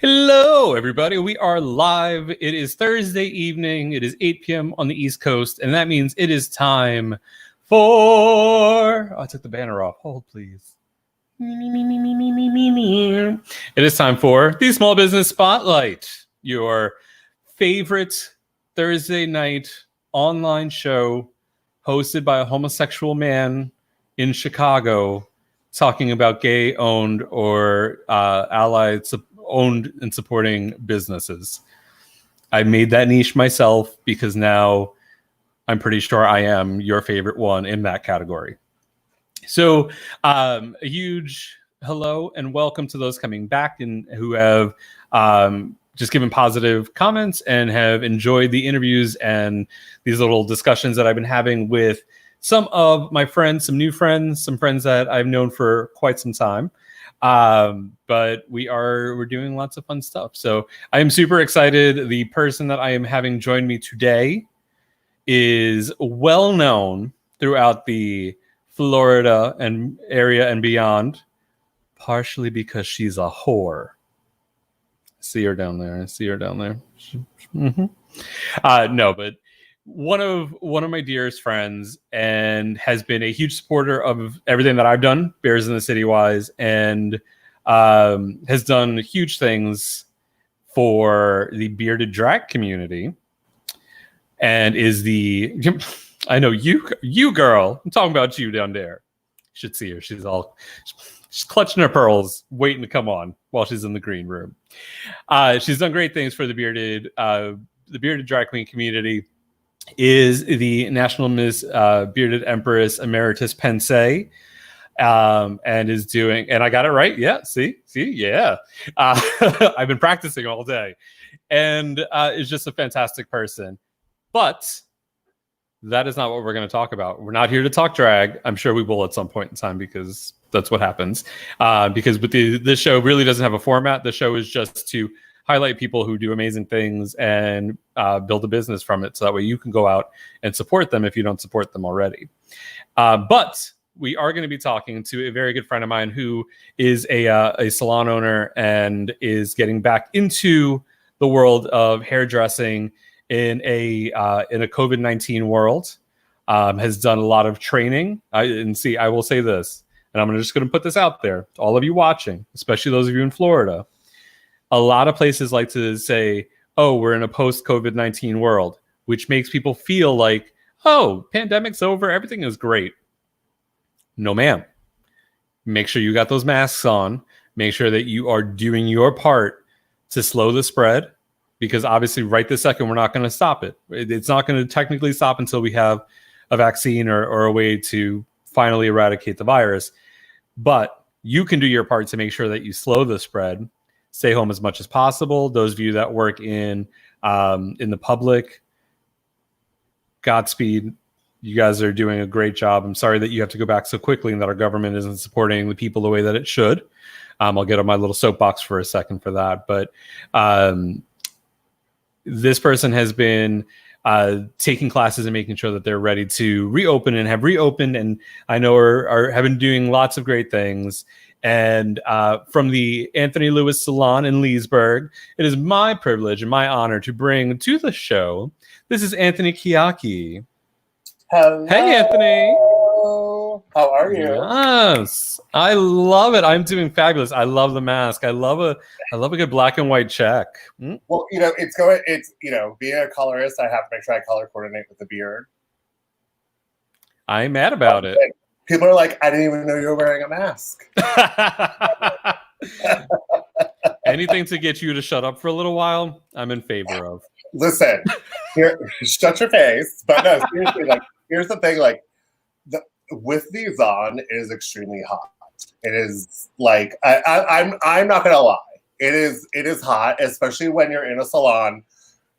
Hello, everybody. We are live. It is Thursday evening. It is 8 p.m. on the East Coast, and that means it is time for... Oh, I took the banner off. Hold, please. It is time for the Small Business Spotlight, your favorite Thursday night online show hosted by a homosexual man in Chicago talking about gay-owned or allied owned and supporting businesses. I made that niche myself because now I'm pretty sure I am your favorite one in that category. So a huge hello and welcome to those coming back and who have just given positive comments and have enjoyed the interviews and these little discussions that I've been having with some of my friends, some new friends, some friends that I've known for quite some time. But we're doing lots of fun stuff. So I am super excited. The person that I am having join me today is well known throughout the Florida and area and beyond, partially because she's a whore. See her down there. Mm-hmm. No, but one of my dearest friends, and has been a huge supporter of everything that I've done, Bears in the City wise, and has done huge things for the bearded drag community, and is the I know you girl. I'm talking about you down there. You should see her. She's clutching her pearls, waiting to come on while she's in the green room. She's done great things for the bearded drag queen community. Is the National Miss Bearded Empress Emeritus Pensée, and is doing, and I got it right. Yeah, see, yeah. I've been practicing all day, and is just a fantastic person. But that is not what we're going to talk about. We're not here to talk drag. I'm sure we will at some point in time because that's what happens. Because with this show really doesn't have a format. The show is just to highlight people who do amazing things and build a business from it. So that way you can go out and support them if you don't support them already. But we are going to be talking to a very good friend of mine who is a salon owner and is getting back into the world of hairdressing in a COVID-19 world. Has done a lot of training. I will say this, and I'm just going to put this out there to all of you watching, especially those of you in Florida. A lot of places like to say, oh, we're in a post-COVID-19 world, which makes people feel like, oh, pandemic's over, everything is great. No, ma'am. Make sure you got those masks on. Make sure that you are doing your part to slow the spread, because obviously right this second, we're not going to stop it. It's not going to technically stop until we have a vaccine or a way to finally eradicate the virus. But you can do your part to make sure that you slow the spread. Stay home as much as possible. Those of you that work in the public, Godspeed. You guys are doing a great job. I'm sorry that you have to go back so quickly and that our government isn't supporting the people the way that it should. I'll get on my little soapbox for a second for that. But this person has been taking classes and making sure that they're ready to reopen and have reopened. And I know have been doing lots of great things. And from the Anthony Lewis Salon in Leesburg, it is my privilege and my honor to bring to the show, this is Anthony Chiocchi. Hello. Hey, Anthony. How are you? Yes, I love it. I'm doing fabulous. I love the mask. I love a good black and white check. Well, being a colorist, I have to make sure I color coordinate with the beard. I'm mad about it. People are like, I didn't even know you were wearing a mask. Anything to get you to shut up for a little while, I'm in favor of. Listen, shut your face. But no, seriously, like, here's the thing, like, with these on, it is extremely hot. It is like, I'm not gonna lie. It is hot, especially when you're in a salon.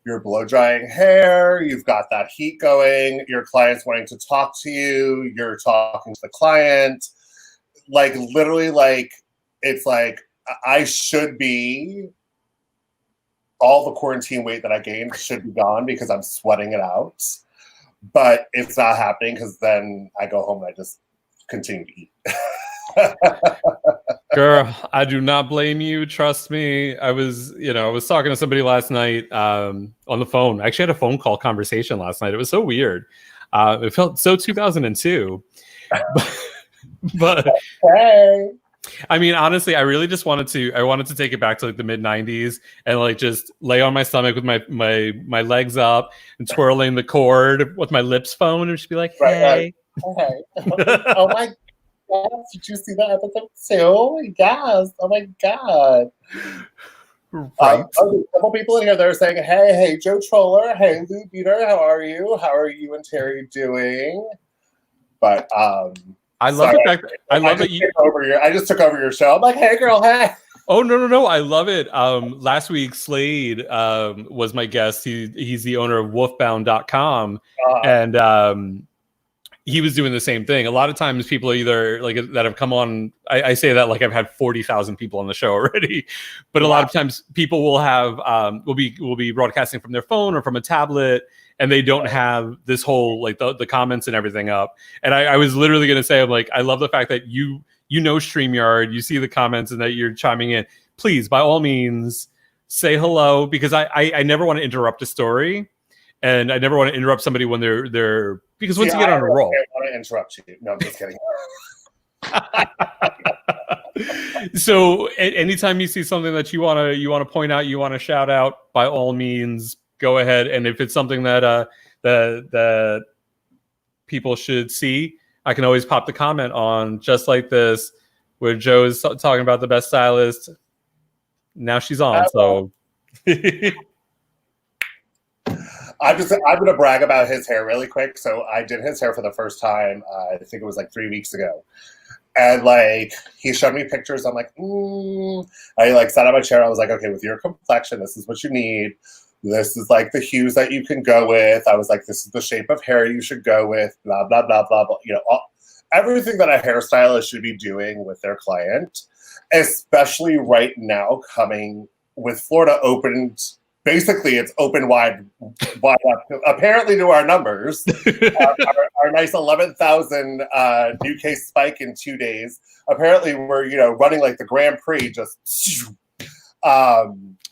You're blow drying hair, you've got that heat going, your client's wanting to talk to you, you're talking to the client. Like, literally, like, it's like, I should be, all the quarantine weight that I gained should be gone because I'm sweating it out. But it's not happening because then I go home and I just continue to eat. Girl, I do not blame you. Trust me. I was talking to somebody last night on the phone. I actually had a phone call conversation last night. It was so weird. It felt so 2002. But Hey. I mean, honestly, I really just wanted to take it back to like the mid 90s and like just lay on my stomach with my legs up and twirling the cord with my lips phone and just be like, hey. Right. Oh my God, did you see that episode too? Yes. Oh my God. Right. A couple people in here that are saying, hey, Joe Troller. Hey, Lou Beater. How are you? How are you and Terry doing? But I love the fact that I just took over your show. I'm like, hey girl, hey. Oh no! I love it. Last week Slade was my guest. He's the owner of Wolfbound.com, and he was doing the same thing. A lot of times, people are either like that have come on. I say that like I've had 40,000 people on the show already, but a lot of times people will have will be broadcasting from their phone or from a tablet, and they don't have this whole like the comments and everything up. And I was literally going to say, I'm like, I love the fact that you know StreamYard, you see the comments, and that you're chiming in. Please, by all means, say hello, because I never want to interrupt a story, and I never want to interrupt somebody when they're because once you get on a roll. I want to interrupt you. No, I'm just kidding. So anytime you see something that you want to point out, you want to shout out, by all means, go ahead. And if it's something that that people should see, I can always pop the comment on just like this, where Joe's talking about the best stylist. Now she's on. So I'm going to brag about his hair really quick. So I did his hair for the first time. I think it was like 3 weeks ago. And like, he showed me pictures. I'm like, I like sat on my chair. I was like, okay, with your complexion, this is what you need. This is like the hues that you can go with. I was like, this is the shape of hair you should go with, blah, blah, blah, blah, blah. You know, everything that a hairstylist should be doing with their client, especially right now, coming with Florida opened. Basically, it's open wide up, apparently to our numbers. our nice 11,000 new case spike in 2 days. Apparently, we're running like the Grand Prix. Just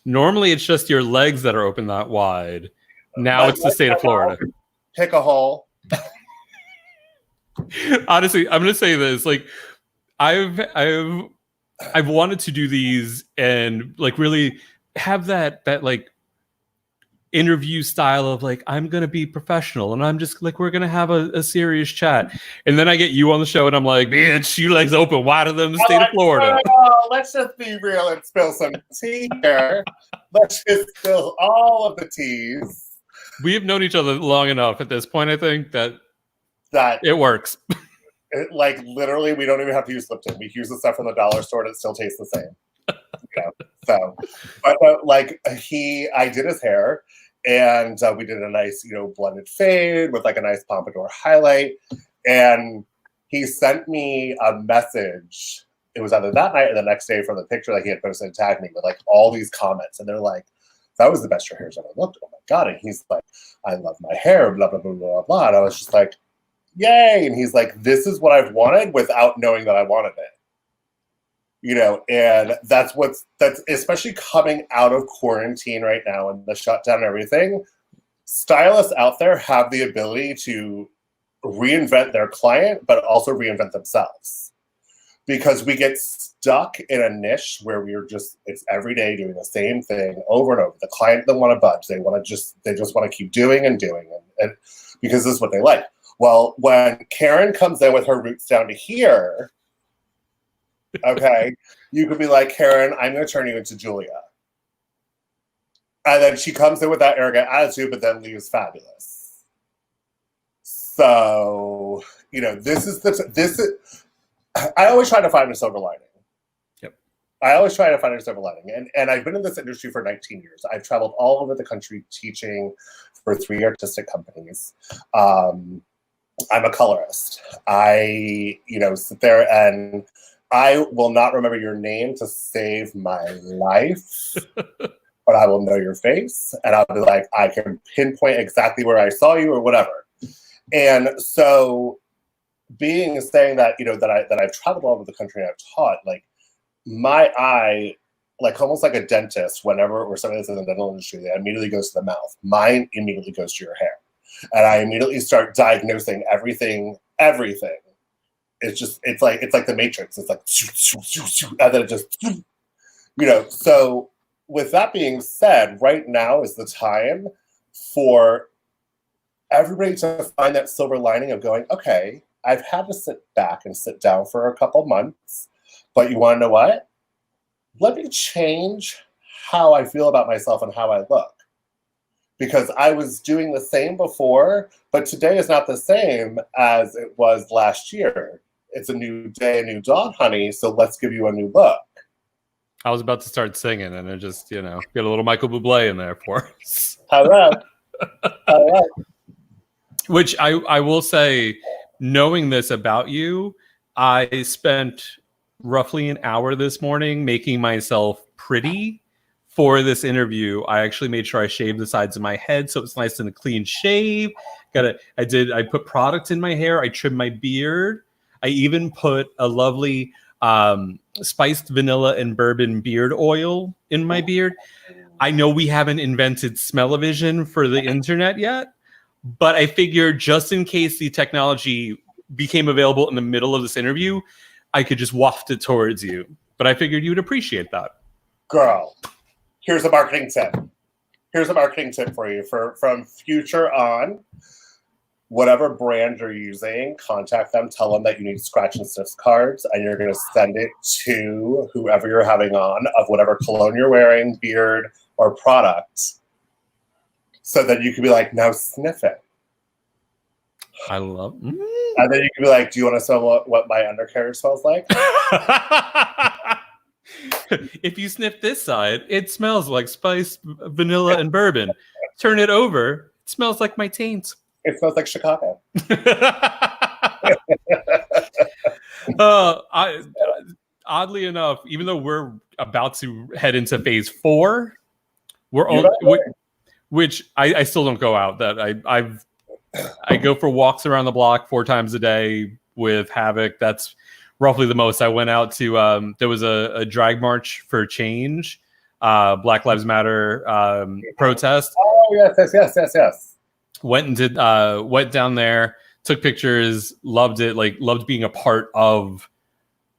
normally, it's just your legs that are open that wide. Now it's the state of Florida. Pick a hole. Honestly, I'm going to say this. Like, I've wanted to do these and like really have that like interview style of like, I'm gonna be professional and I'm just like, we're gonna have a serious chat, and then I get you on the show and I'm like, bitch, you legs open wider than the state of Florida. Let's just be real and spill some tea here. Let's just spill all of the teas. We have known each other long enough at this point, I think, that it works. Like literally, we don't even have to use Lipton. We use the stuff from the dollar store and it still tastes the same. So, but like I did his hair, and we did a nice, blended fade with like a nice pompadour highlight. And he sent me a message. It was either that night or the next day from the picture that he had posted and tagged me with like all these comments. And they're like, that was the best your hair's ever looked. Oh my God. And he's like, I love my hair, blah, blah, blah, blah, blah. And I was just like, yay. And he's like, this is what I've wanted without knowing that I wanted it. And that's especially coming out of quarantine right now and the shutdown and everything. Stylists out there have the ability to reinvent their client, but also reinvent themselves, because we get stuck in a niche where it's every day doing the same thing over and over. The client doesn't want to budge. They just want to keep doing and doing and because this is what they like. Well, when Karen comes in with her roots down to here, okay, you could be like, Karen, I'm going to turn you into Julia. And then she comes in with that arrogant attitude, but then leaves fabulous. So, this is I always try to find a silver lining. Yep. I always try to find a silver lining. And I've been in this industry for 19 years. I've traveled all over the country teaching for 3 artistic companies. I'm a colorist. I, sit there and I will not remember your name to save my life, but I will know your face, and I'll be like, I can pinpoint exactly where I saw you or whatever. And so, saying that, that I've traveled all over the country and I've taught, like, my eye, like almost like a dentist, whenever or somebody that's in the dental industry, that immediately goes to the mouth. Mine immediately goes to your hair. And I immediately start diagnosing everything. It's like the Matrix. It's like, and then it just, So with that being said, right now is the time for everybody to find that silver lining of going, okay, I've had to sit back and sit down for a couple months, but you want to know what? Let me change how I feel about myself and how I look. Because I was doing the same before, but today is not the same as it was last year. It's a new day, a new dawn, honey, so let's give you a new look. I was about to start singing, and it just, get a little Michael Bublé in there for us. Hello. Which I will say, knowing this about you, I spent roughly an hour this morning making myself pretty for this interview. I actually made sure I shaved the sides of my head so it's nice and a clean shave. I put product in my hair. I trimmed my beard. I even put a lovely spiced vanilla and bourbon beard oil in my beard. I know we haven't invented smell-o-vision for the internet yet, but I figured just in case the technology became available in the middle of this interview, I could just waft it towards you. But I figured you would appreciate that. Girl, here's a marketing tip. Here's a marketing tip for you. From future on, whatever brand you're using, contact them, tell them that you need scratch and sniff cards, and you're going to send it to whoever you're having on of whatever cologne you're wearing, beard, or product. So that you can be like, now sniff it. I love it. And then you can be like, do you want to smell what my undercarriage smells like? If you sniff this side, it smells like spiced vanilla and bourbon. Turn it over, it smells like my taint. It smells like Chicago. Oddly enough, even though we're about to head into phase 4, which I still don't go out. That I go for walks around the block 4 times a day with Havoc. That's roughly the most. I went out to there was a drag march for change, Black Lives Matter protest. Oh yes. Went down there, took pictures, loved it, loved being a part of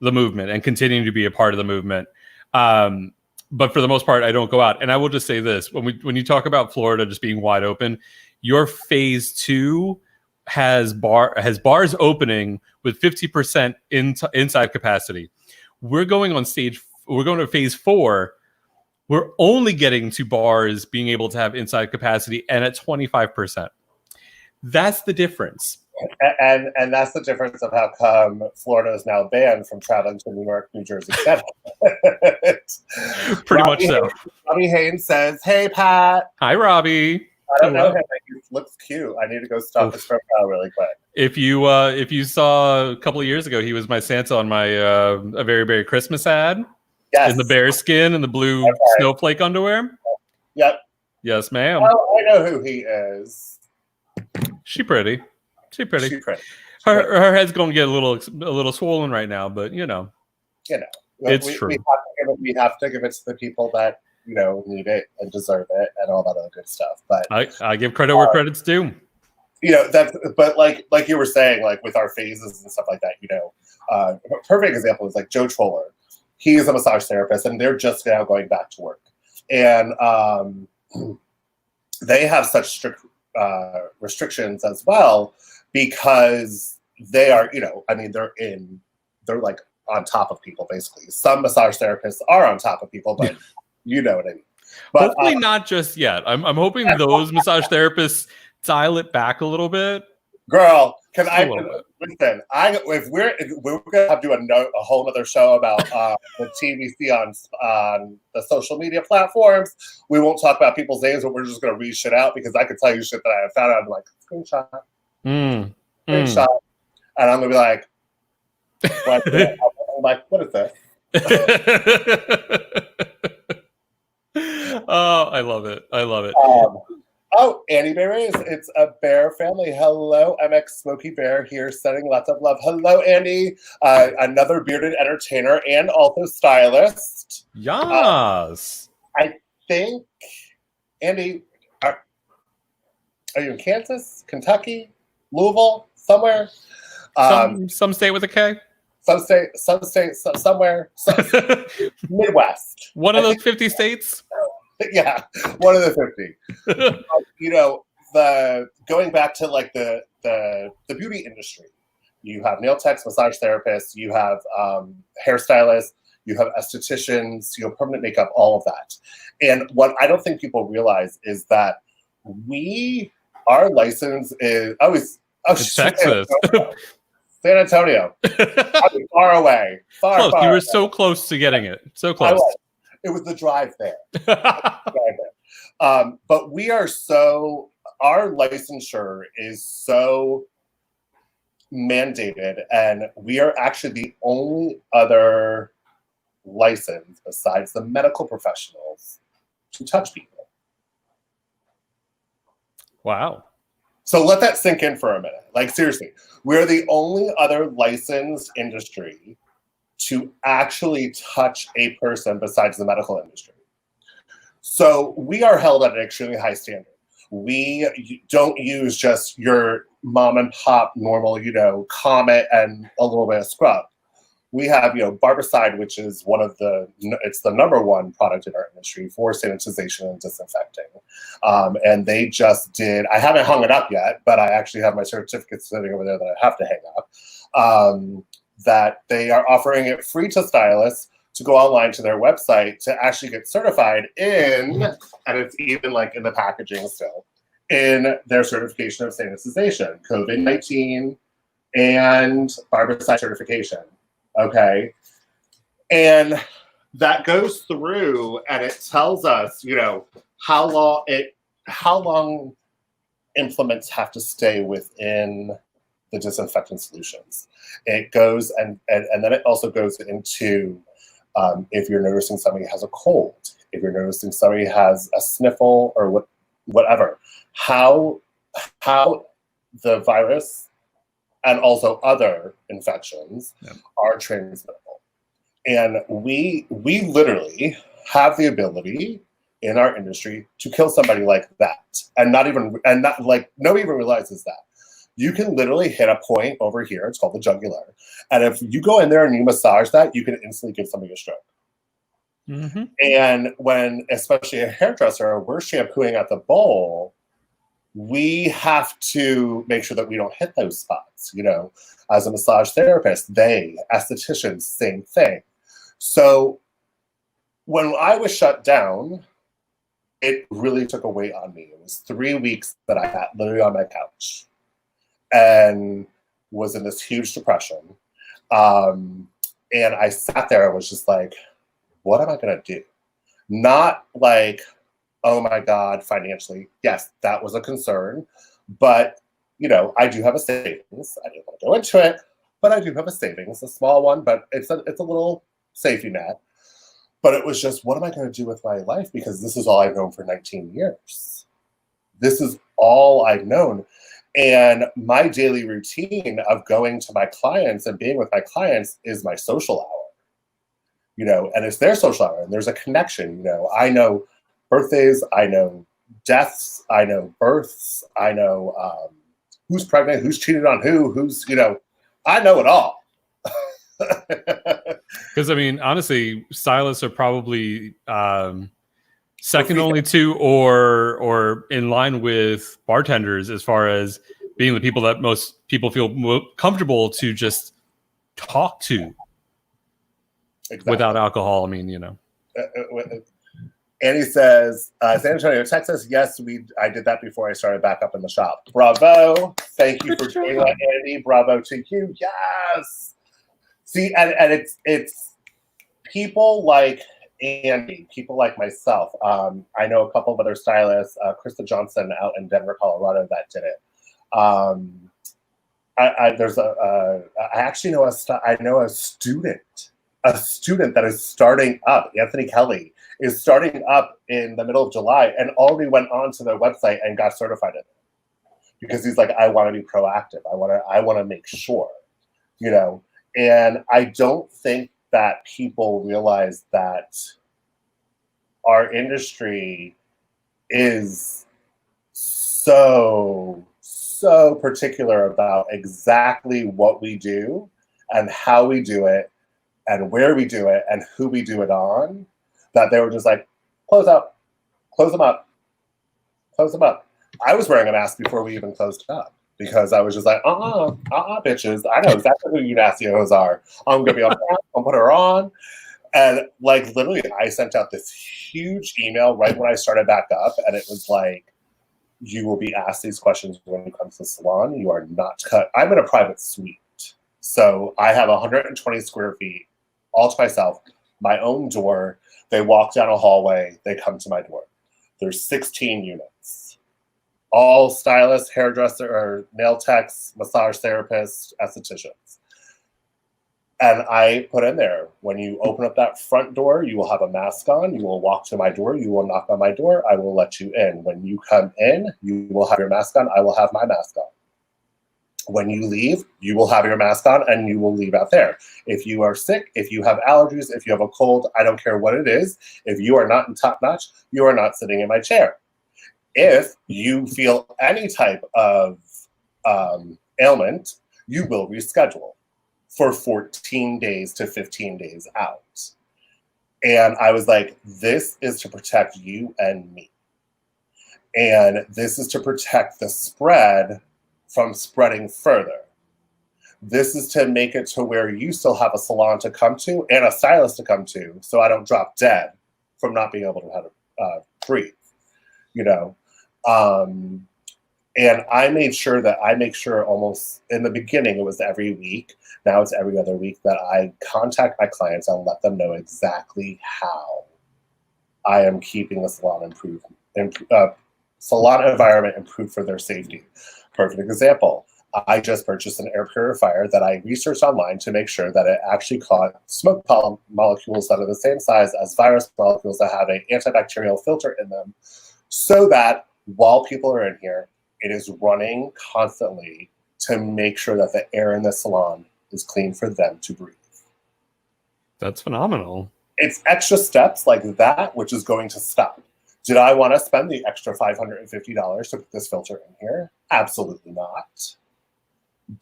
the movement and continuing to be a part of the movement. But for the most part, I don't go out. And I will just say this: when you talk about Florida just being wide open, your phase 2 has bars opening with 50% inside capacity. We're going to phase 4. We're only getting to bars being able to have inside capacity and at 25%. That's the difference. And that's the difference of how come Florida is now banned from traveling to New York, New Jersey, etc. Pretty much so. Robbie Haynes says, "Hey, Pat." Hi, Robbie. I don't know him. He looks cute. I need to go stalk his profile really quick. If you saw a couple of years ago, he was my Santa on my A Very Berry Christmas ad. Yes. In the bear skin and the blue snowflake underwear. Yep. Yes, ma'am. Oh, I know who he is. She pretty. Her head's going to get a little swollen right now, but it's true. We have to give it to the people that need it and deserve it and all that other good stuff. But I give credit where credit's due. But like you were saying, like with our phases and stuff like that, a perfect example is like Joe Troller. He is a massage therapist, and they're just now going back to work, and they have such strict restrictions as well because they are, they're like on top of people basically. Some massage therapists are on top of people, but you know what I mean. But hopefully not just yet. I'm hoping those massage therapists dial it back a little bit. Girl, can I listen? If we're gonna have to do a whole other show about the TVC on the social media platforms, we won't talk about people's names, but we're just gonna read shit out because I could tell you shit that I have found out. I'm like screenshot, and I'm gonna be like, what is this? Oh, I love it. Oh, Annie Berries, it's a bear family. Hello, MX Smoky Bear here, sending lots of love. Hello, Andy, another bearded entertainer and also stylist. Yes. I think, Andy, are you in Kansas, Kentucky, Louisville, somewhere? Some state with a K. Some state, somewhere, Midwest. One of those 50 states. Yeah, one of the 50. You know, going back to like the beauty industry, you have nail techs, massage therapists, you have hairstylists, you have estheticians, you have permanent makeup, all of that. And what I don't think people realize is that our license is Texas. San Antonio. Far away. Close. Far You were away. so close to getting it. So close. It was the drive there. But our licensure is so mandated, and we are actually the only other license besides the medical professionals to touch people. Wow. So let that sink in for a minute. Like, seriously, we're the only other licensed industry to actually touch a person besides the medical industry. So we are held at an extremely high standard. We don't use just your mom and pop normal, Comet and a little bit of scrub. We have, Barbicide, which is it's the number one product in our industry for sanitization and disinfecting. And they just did, I haven't hung it up yet, but I actually have my certificate sitting over there that I have to hang up. That they are offering it free to stylists to go online to their website to actually get certified in, and it's even like in the packaging still, in their certification of sanitization, COVID-19 and barbicide certification. Okay. And that goes through and it tells us, how long implements have to stay within the disinfectant solutions. It goes and then it also goes into if you're noticing somebody has a cold, if you're noticing somebody has a sniffle or whatever, how the virus and also other infections are transmittable. And we literally have the ability in our industry to kill somebody like that. And nobody even realizes that. You can literally hit a point over here, it's called the jugular. And if you go in there and you massage that, you can instantly give somebody a stroke. Mm-hmm. And when, especially a hairdresser, we're shampooing at the bowl, we have to make sure that we don't hit those spots. As a massage therapist, estheticians, same thing. So when I was shut down, it really took a weight on me. It was 3 weeks that I got literally on my couch and was in this huge depression. And I sat there, I was just like, what am I going to do? Not like, oh my God, financially. Yes, that was a concern. But, I do have a savings. I didn't want to go into it, but I do have a savings, a small one, but it's a little safety net. But it was just, what am I going to do with my life? Because this is all I've known for 19 years. This is all I've known. And my daily routine of going to my clients and being with my clients is my social hour, and it's their social hour and there's a connection. I know birthdays, I know deaths, I know births, I know who's pregnant, who's cheated on who's, I know it all. Because honestly, stylists are probably second only to or in line with bartenders as far as being the people that most people feel comfortable to just talk to without alcohol. Annie says, San Antonio, Texas. Yes, I did that before I started back up in the shop. Bravo. Thank you for doing that, Andy. Bravo to you. Yes. See, and it's people like Andy, people like myself. I know a couple of other stylists, Krista Johnson out in Denver, Colorado, that did it. I actually know I know a student that is starting up, Anthony Kelly, is starting up in the middle of July and already went on to their website and got certified in it. Because he's like, I want to be proactive. I want to make sure, you know. And I don't think that people realize that our industry is so particular about exactly what we do and how we do it and where we do it and who we do it on, that they were just like, close up, close them up, close them up. I was wearing a mask before we even closed up because I was just like, bitches. I know exactly who you nasty hoes are. I'm going to be on that. I'll put her on. And like, literally, I sent out this huge email right when I started back up. And it was like, you will be asked these questions when you come to the salon. You are not cut. I'm in a private suite. So I have 120 square feet all to myself, my own door. They walk down a hallway. They come to my door. There's 16 units. All stylists, hairdresser, or nail techs, massage therapists, estheticians. And I put in there, when you open up that front door, you will have a mask on. You will walk to my door. You will knock on my door. I will let you in. When you come in, you will have your mask on. I will have my mask on. When you leave, you will have your mask on and you will leave out there. If you are sick, if you have allergies, if you have a cold, I don't care what it is. If you are not in top notch, you are not sitting in my chair. If you feel any type of ailment, you will reschedule for 14 days to 15 days out. And I was like, this is to protect you and me. And this is to protect the spread from spreading further. This is to make it to where you still have a salon to come to and a stylist to come to, so I don't drop dead from not being able to have breathe, you know. And I make sure almost in the beginning it was every week. Now it's every other week that I contact my clients and let them know exactly how I am keeping the salon salon environment improved for their safety. Perfect example. I just purchased an air purifier that I researched online to make sure that it actually caught smoke molecules that are the same size as virus molecules that have an antibacterial filter in them, so that while people are in here, it is running constantly to make sure that the air in the salon is clean for them to breathe. That's phenomenal. It's extra steps like that which is going to stop. Did I want to spend the extra $550 to put this filter in here? Absolutely not.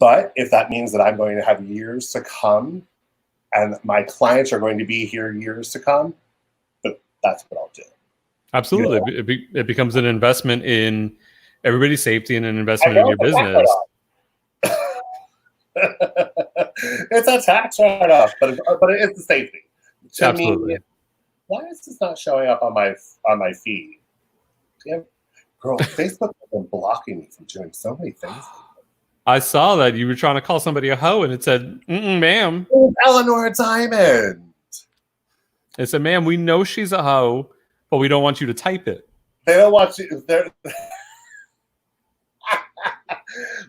But if that means that I'm going to have years to come and my clients are going to be here years to come, but that's what I'll do. Absolutely. You know? It becomes an investment in everybody's safety and an investment in your business. It's a tax write-off, but it is the safety. To Absolutely. me, why is this not showing up on my feed? Damn, girl, Facebook has been blocking me from doing so many things. I saw that you were trying to call somebody a hoe, and it said, ma'am. Eleanor Diamond. It said, ma'am, we know she's a hoe, but we don't want you to type it. They don't want you. They're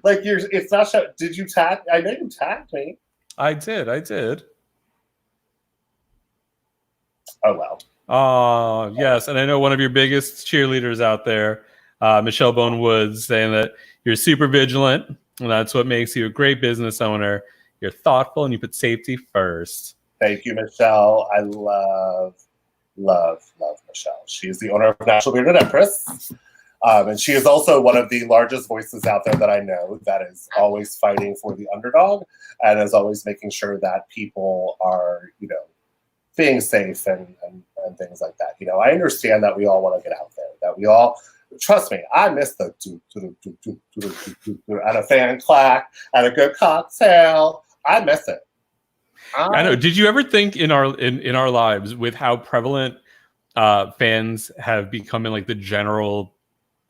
like it's not. Did you tag? I know you tagged me. I did. Oh well. Oh yes, and I know one of your biggest cheerleaders out there, Michelle Bone Woods, saying that you're super vigilant, and that's what makes you a great business owner. You're thoughtful, and you put safety first. Thank you, Michelle. I love Michelle. She is the owner of Natural Bearded Empress. And she is also one of the largest voices out there that I know that is always fighting for the underdog and is always making sure that people are, being safe and things like that. I understand that we all want to get out there, that we all, trust me, I miss the and a fan clack and a good cocktail. I miss it. I know. Did you ever think in our lives with how prevalent fans have become in like the general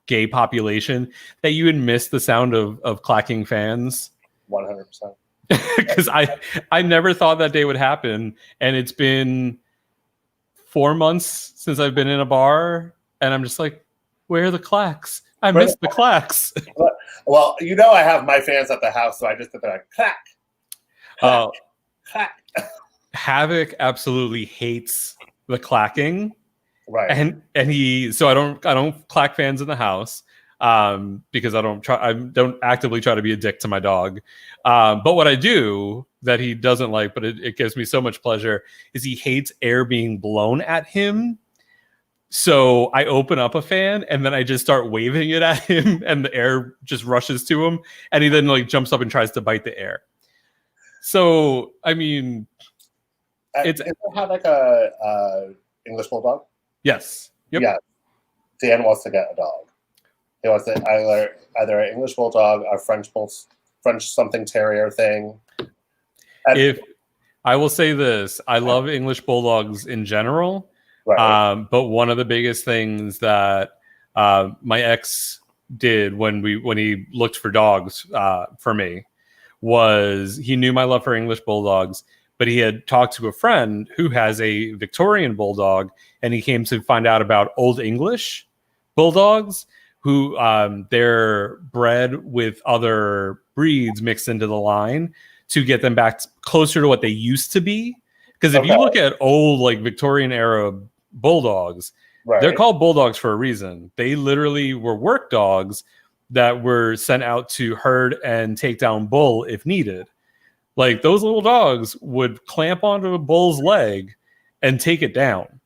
gay population that you would miss the sound of clacking fans? 100%. Because I never thought that day would happen, and it's been 4 months since I've been in a bar, and I'm just like, where are the clacks? I miss the clacks. Well, I have my fans at the house, so I just put that clack. Clack. Havoc absolutely hates the clacking. Right. and he, so I don't clack fans in the house, because I don't actively try to be a dick to my dog. But what I do that he doesn't like, but it gives me so much pleasure, is he hates air being blown at him. So I open up a fan and then I just start waving it at him, and the air just rushes to him, and he then like jumps up and tries to bite the air. So I mean, Does it have like a English bulldog? yes, yep. Yeah. Dan wants to get a dog. He wants to either an English bulldog, a French something terrier thing. If I will say this, I love English bulldogs in general. Right. But one of the biggest things that my ex did when he looked for dogs for me was he knew my love for English bulldogs, but he had talked to a friend who has a Victorian bulldog, and he came to find out about Old English bulldogs, who they're bred with other breeds mixed into the line to get them back closer to what they used to be. Because if you look at old like Victorian era bulldogs, they're called bulldogs for a reason. They literally were work dogs that were sent out to herd and take down bull if needed. Like those little dogs would clamp onto a bull's leg and take it down.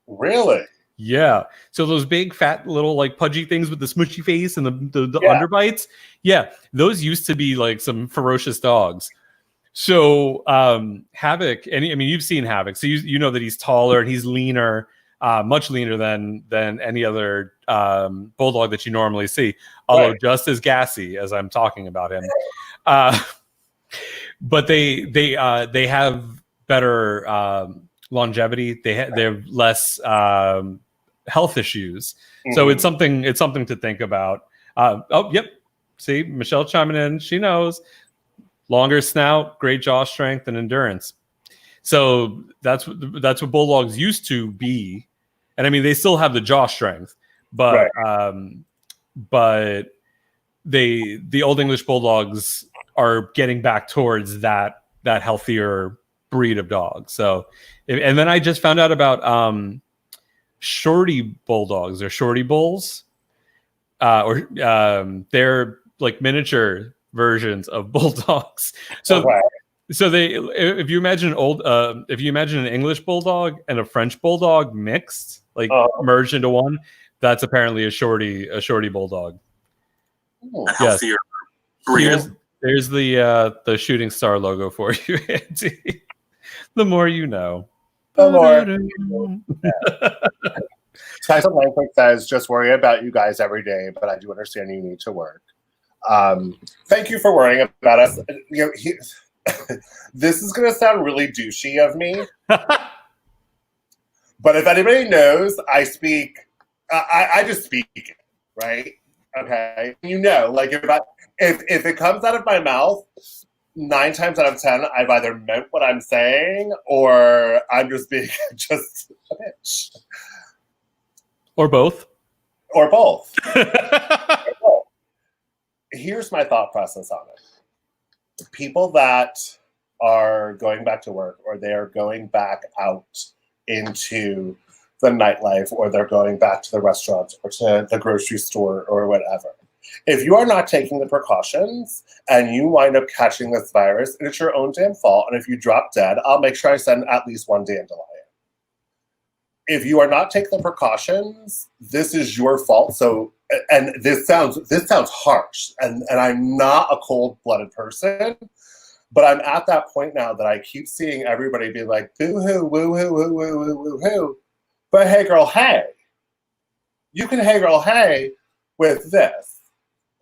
Really? Yeah. So those big fat little like pudgy things with the smushy face and the underbites, yeah, those used to be like some ferocious dogs. So Havoc, and I mean you've seen Havoc, so you know that he's taller and he's leaner, much leaner than any other bulldog that you normally see, although just as gassy as I'm talking about him. But they have better longevity. They have less health issues, so it's something to think about. Oh, yep. See, Michelle chiming in. She knows. Longer snout, great jaw strength, and endurance. So that's what bulldogs used to be, and I mean they still have the jaw strength, but the Old English bulldogs are getting back towards that healthier breed of dog. So, and then I just found out about shorty bulldogs or shorty bulls, or they're like miniature versions of bulldogs. So if you imagine an English bulldog and a French bulldog mixed, like merged into one, that's apparently a shorty bulldog. A healthier breed. There's the shooting star logo for you, Andy. The more you know. The more. Tyson Langford says, just worry about you guys every day, but I do understand you need to work. Thank you for worrying about us. You know, this is going to sound really douchey of me, but if anybody knows, I just speak it, right? Okay, you know, like if it comes out of my mouth, 9 times out of 10, I've either meant what I'm saying or I'm just being just a bitch, or both, or both. Here's my thought process on it. People that are going back to work, or they're going back out into the nightlife, or they're going back to the restaurant or to the grocery store or whatever. If you are not taking the precautions and you wind up catching this virus, it's your own damn fault. And if you drop dead, I'll make sure I send at least one dandelion. If you are not taking the precautions, this is your fault. So, and this sounds harsh, and I'm not a cold-blooded person, but I'm at that point now that I keep seeing everybody be like, boo-hoo, woo-hoo, woo-hoo, woo-hoo. But hey, girl, hey. You can hey, girl, hey with this.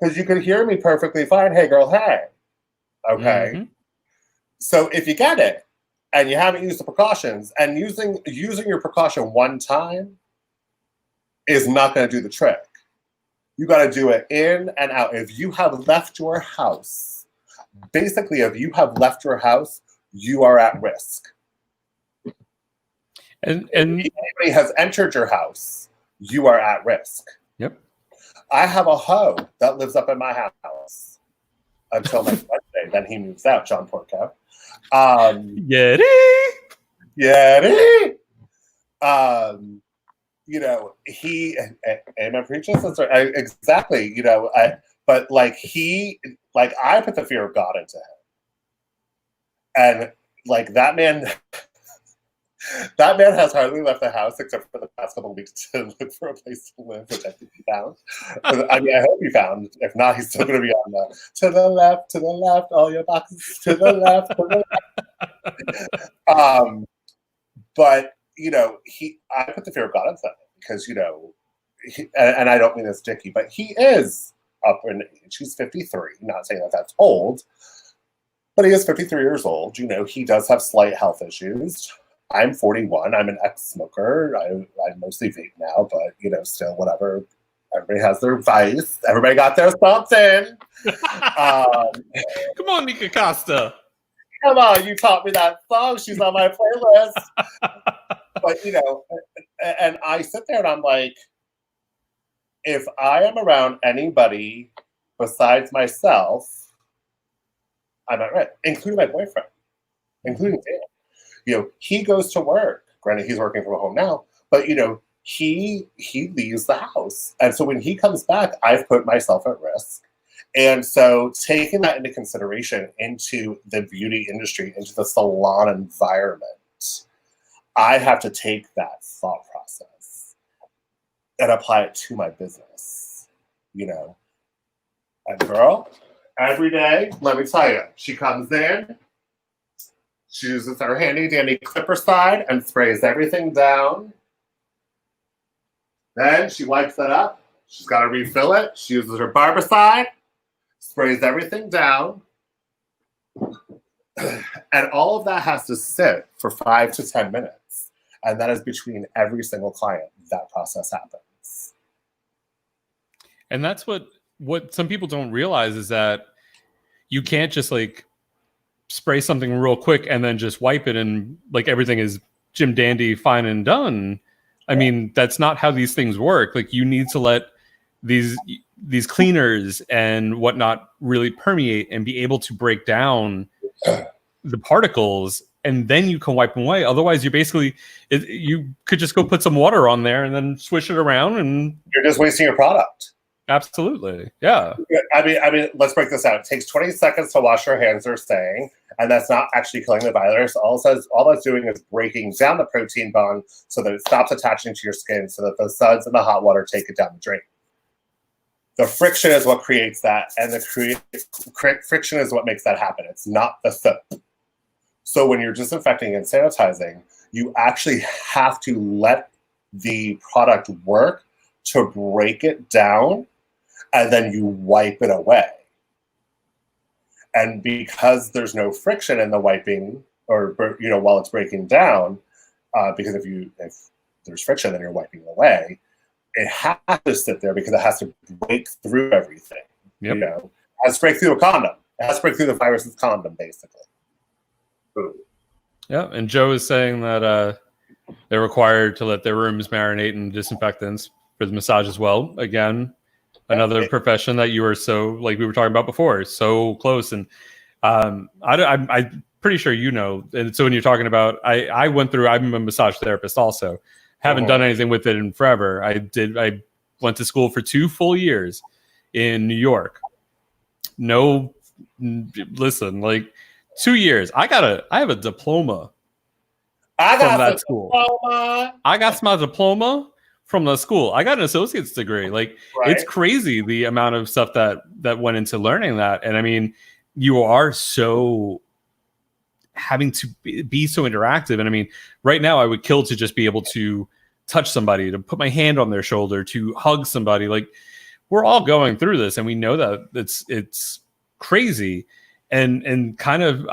Because you can hear me perfectly fine, hey, girl, hey. Okay? Mm-hmm. So if you get it, and you haven't used the precautions, and using your precaution one time is not going to do the trick. You got to do it in and out. If you have left your house, basically, if you have left your house, you are at risk. And if anybody has entered your house, you are at risk. Yep. I have a hoe that lives up in my house until next Wednesday. Then he moves out, John Porco. Yeti. you know, he, amen, preacher, sister, exactly, you know, but like I put the fear of God into him. And like that man has hardly left the house except for the past couple of weeks to look for a place to live, which I think he found. I mean, I hope he found. If not, he's still going to be on the to the left, all your boxes to the left, to the left. But you know, I put the fear of God into that because you know, and I don't mean this dicky, but he is up in age. He's 53. Not saying that that's old, but he is 53 years old. You know, he does have slight health issues. I'm 41. I'm an ex-smoker. I mostly vape now, but you know, still whatever. Everybody has their vice. Everybody got their something. Come on, Nika Costa. Come on, you taught me that song. She's on my playlist. But you know, and I sit there and I'm like, if I am around anybody besides myself, I'm not right, including my boyfriend, including Dan. You know, he goes to work. Granted, he's working from home now, but you know, he leaves the house. And so when he comes back, I've put myself at risk. And so taking that into consideration into the beauty industry, into the salon environment, I have to take that thought process and apply it to my business, you know. And girl, every day, let me tell you, she comes in, she uses her handy dandy clipper side and sprays everything down. Then she wipes it up. She's got to refill it. She uses her barbicide, sprays everything down. And all of that has to sit for 5 to 10 minutes. And that is between every single client that process happens. And that's what some people don't realize is that you can't just like spray something real quick and then just wipe it and like everything is Jim Dandy, fine and done. I mean, that's not how these things work. Like you need to let these cleaners and whatnot really permeate and be able to break down the particles, and then you can wipe them away. Otherwise, you're basically you could just go put some water on there and then swish it around, and you're just wasting your product. Absolutely, yeah. I mean, let's break this out. It takes 20 seconds to wash your hands, they're saying, and that's not actually killing the virus. All that's doing is breaking down the protein bond so that it stops attaching to your skin, so that the suds and the hot water take it down the drain. The friction is what creates that, and the friction is what makes that happen. It's not the soap. So when you're disinfecting and sanitizing, you actually have to let the product work to break it down, and then you wipe it away. And because there's no friction in the wiping, or you know, while it's breaking down, because if there's friction, then you're wiping it away. It has to sit there because it has to break through everything. Yep. You know, it has to break through a condom. It has to break through the virus's condom, basically. Boom. Yeah, and Joe is saying that they're required to let their rooms marinate in disinfectants for the massage as well. Again, another profession that you are so, like we were talking about before, so close. And I'm pretty sure you know. And so when you're talking about, I'm a massage therapist also. Haven't done anything with it in forever. I went to school for 2 full years in New York. Listen, like 2 years. I have a diploma from that school. I got my diploma from the school. I got an associate's degree. Like, right. It's crazy the amount of stuff that went into learning that. And I mean, you are so having to be so interactive. And I mean, right now I would kill to just be able to touch somebody, to put my hand on their shoulder, to hug somebody. Like, we're all going through this, and we know that it's crazy. And kind of,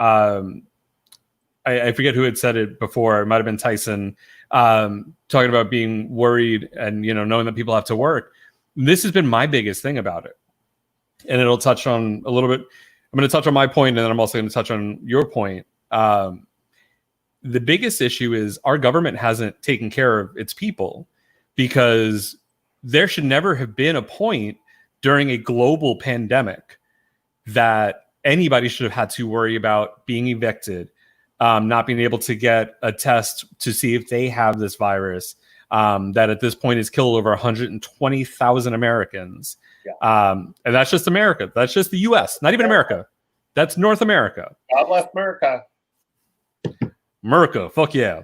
I forget who had said it before. It might've been Tyson, talking about being worried and, you know, knowing that people have to work. This has been my biggest thing about it. And it'll touch on a little bit. I'm going to touch on my point, and then I'm also going to touch on your point. The biggest issue is our government hasn't taken care of its people, because there should never have been a point during a global pandemic that anybody should have had to worry about being evicted, not being able to get a test to see if they have this virus, that at this point has killed over 120,000 Americans. Yeah. And that's just America. That's just the U.S., not even America. That's North America. God bless America. America, fuck yeah.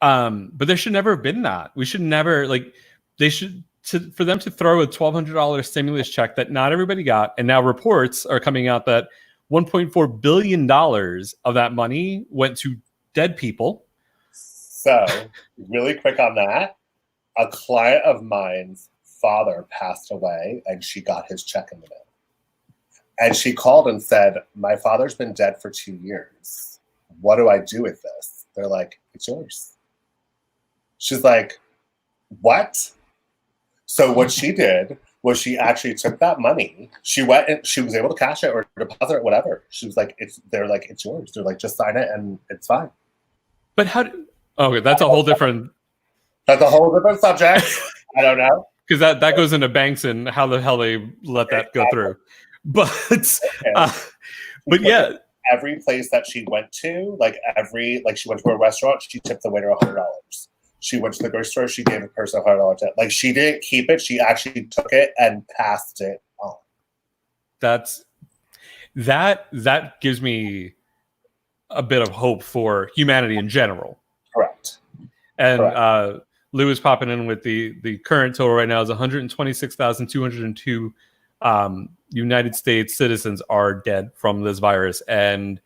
But there should never have been that. We should never, like, they should, for them to throw a $1,200 stimulus check that not everybody got, and now reports are coming out that $1.4 billion of that money went to dead people. So, really quick on that, a client of mine's father passed away, and she got his check in the mail. And she called and said, my father's been dead for 2 years. What do I do with this? They're like, it's yours. She's like, what? So what she did was she actually took that money. She went and she was able to cash it or deposit it, whatever. She was like, they're like, it's yours. They're like, just sign it and it's fine. But how do, okay, that's a whole different subject. I don't know. Because that goes into banks and how the hell they let that go through. But but yeah. Every place that she went to, she went to a restaurant, she tipped the waiter $100. She went to the grocery store, she gave a person $100 tip. Like, she didn't keep it, she actually took it and passed it on. That gives me a bit of hope for humanity in general. Correct. And Lou is popping in with the current total right now is 126,202 United States citizens are dead from this virus, and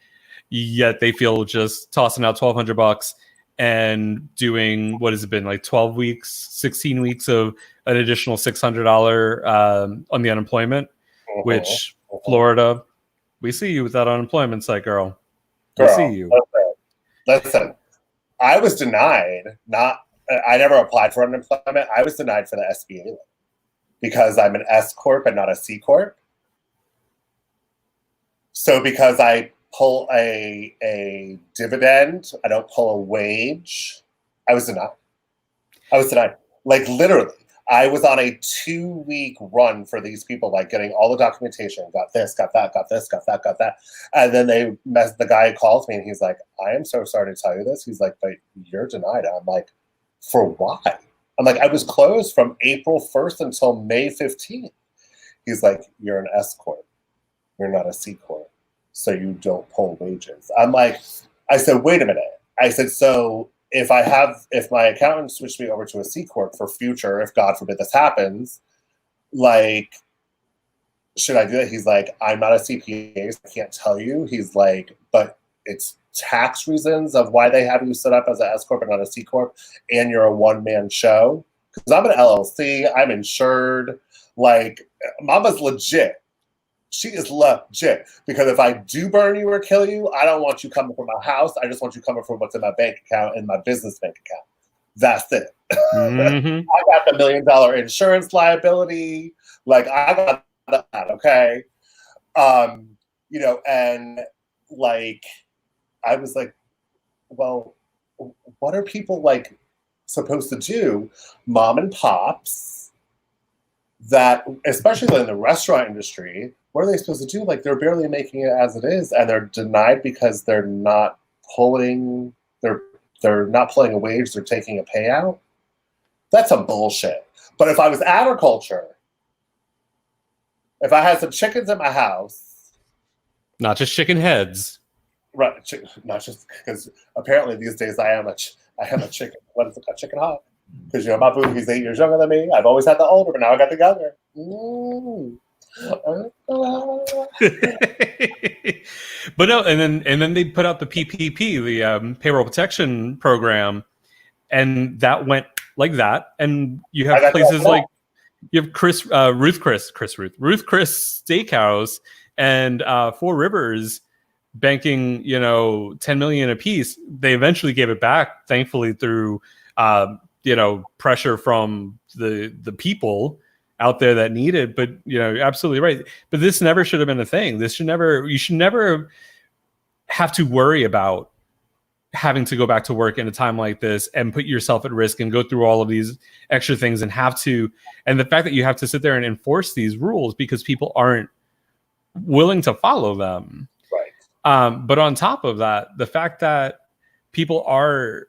yet they feel just tossing out $1,200 and doing, what has it been, like 12 weeks, 16 weeks of an additional $600 on the unemployment, which Florida, we see you with that unemployment site, girl. We see you. Listen, I was denied, I never applied for unemployment. I was denied for the SBA loan because I'm an S Corp and not a C Corp. So because I pull a dividend, I don't pull a wage, I was denied. Like, literally, I was on a 2-week run for these people, like getting all the documentation, got this, got that, got this, got that, got that. And then the guy calls me and he's like, I am so sorry to tell you this. He's like, but you're denied. I'm like, for why? I'm like, I was closed from April 1st until May 15th. He's like, you're an S Corp. You're not a C Corp. So you don't pull wages. I'm like, I said, wait a minute. I said, so if my accountant switched me over to a C Corp for future, if God forbid this happens, like, should I do that? He's like, I'm not a CPA, so I can't tell you. He's like, but it's tax reasons of why they have you set up as an S Corp and not a C Corp, and you're a one-man show. Because I'm an LLC, I'm insured. Like, Mama's legit. She is legit. Because if I do burn you or kill you, I don't want you coming from my house. I just want you coming from what's in my bank account and my business bank account. That's it. Mm-hmm. I got the $1 million insurance liability. Like, I got that, okay? And like, I was like, well, what are people like supposed to do? Mom and pops that, especially in the restaurant industry, what are they supposed to do? Like, they're barely making it as it is, and they're denied because they're not pulling a wage, they're taking a payout. That's some bullshit. But if I was agriculture, if I had some chickens in my house, not just chicken heads. Right, not just because apparently these days I am a chicken. What is it? A chicken hawk? Because my boo, he's 8 years younger than me. I've always had the older, but now I got the younger. But no, and then they put out the PPP, the payroll protection program, and that went like that. And you have places like you have Ruth Chris Steakhouse and Four Rivers banking, $10 million a piece. They eventually gave it back, thankfully, through pressure from the people out there that need it. But you're absolutely right. But this never should have been a thing. You should never have to worry about having to go back to work in a time like this and put yourself at risk and go through all of these extra things and the fact that you have to sit there and enforce these rules because people aren't willing to follow them. Right. But on top of that, the fact that people are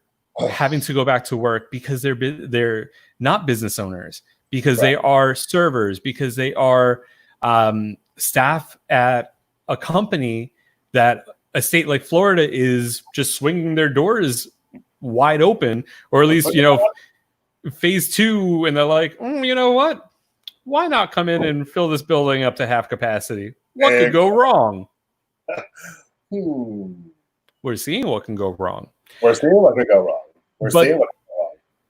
having to go back to work because they're not business owners, because they are servers, because they are staff at a company that a state like Florida is just swinging their doors wide open, or at least, phase 2, and they're like, you know what? Why not come in and fill this building up to half capacity? What could go wrong? We're seeing what can go wrong. We're seeing what could go wrong.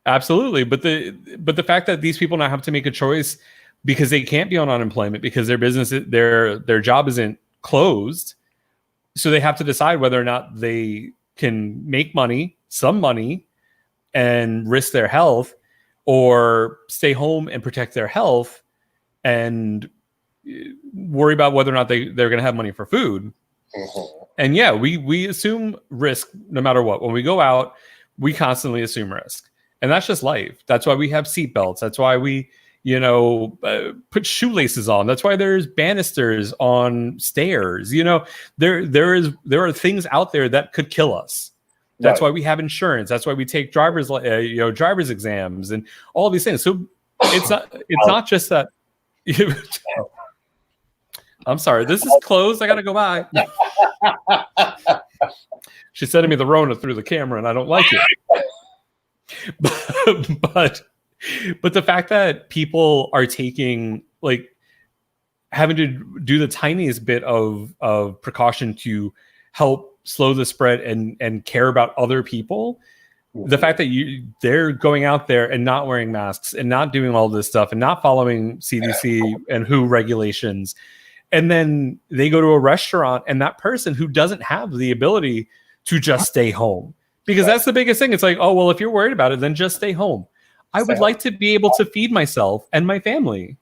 Absolutely. But the fact that these people now have to make a choice because they can't be on unemployment because their business, their job isn't closed. So they have to decide whether or not they can make some money, and risk their health, or stay home and protect their health and worry about whether or not they're going to have money for food. And yeah, we assume risk no matter what. When we go out, we constantly assume risk. And that's just life. That's why we have seatbelts. That's why we, put shoelaces on. That's why there's banisters on stairs. There are things out there that could kill us. That's why we have insurance. That's why we take driver's exams and all these things. So it's not just that. I'm sorry, this is closed. I gotta go by. She's sending me the Rona through the camera, and I don't like it. But the fact that people are taking, like, having to do the tiniest bit of precaution to help slow the spread and care about other people, the fact that they're going out there and not wearing masks and not doing all this stuff and not following CDC and WHO regulations, and then they go to a restaurant and that person who doesn't have the ability to just stay home, because that's the biggest thing. It's like, oh, well, if you're worried about it, then just stay home. I would like to be able to feed myself and my family.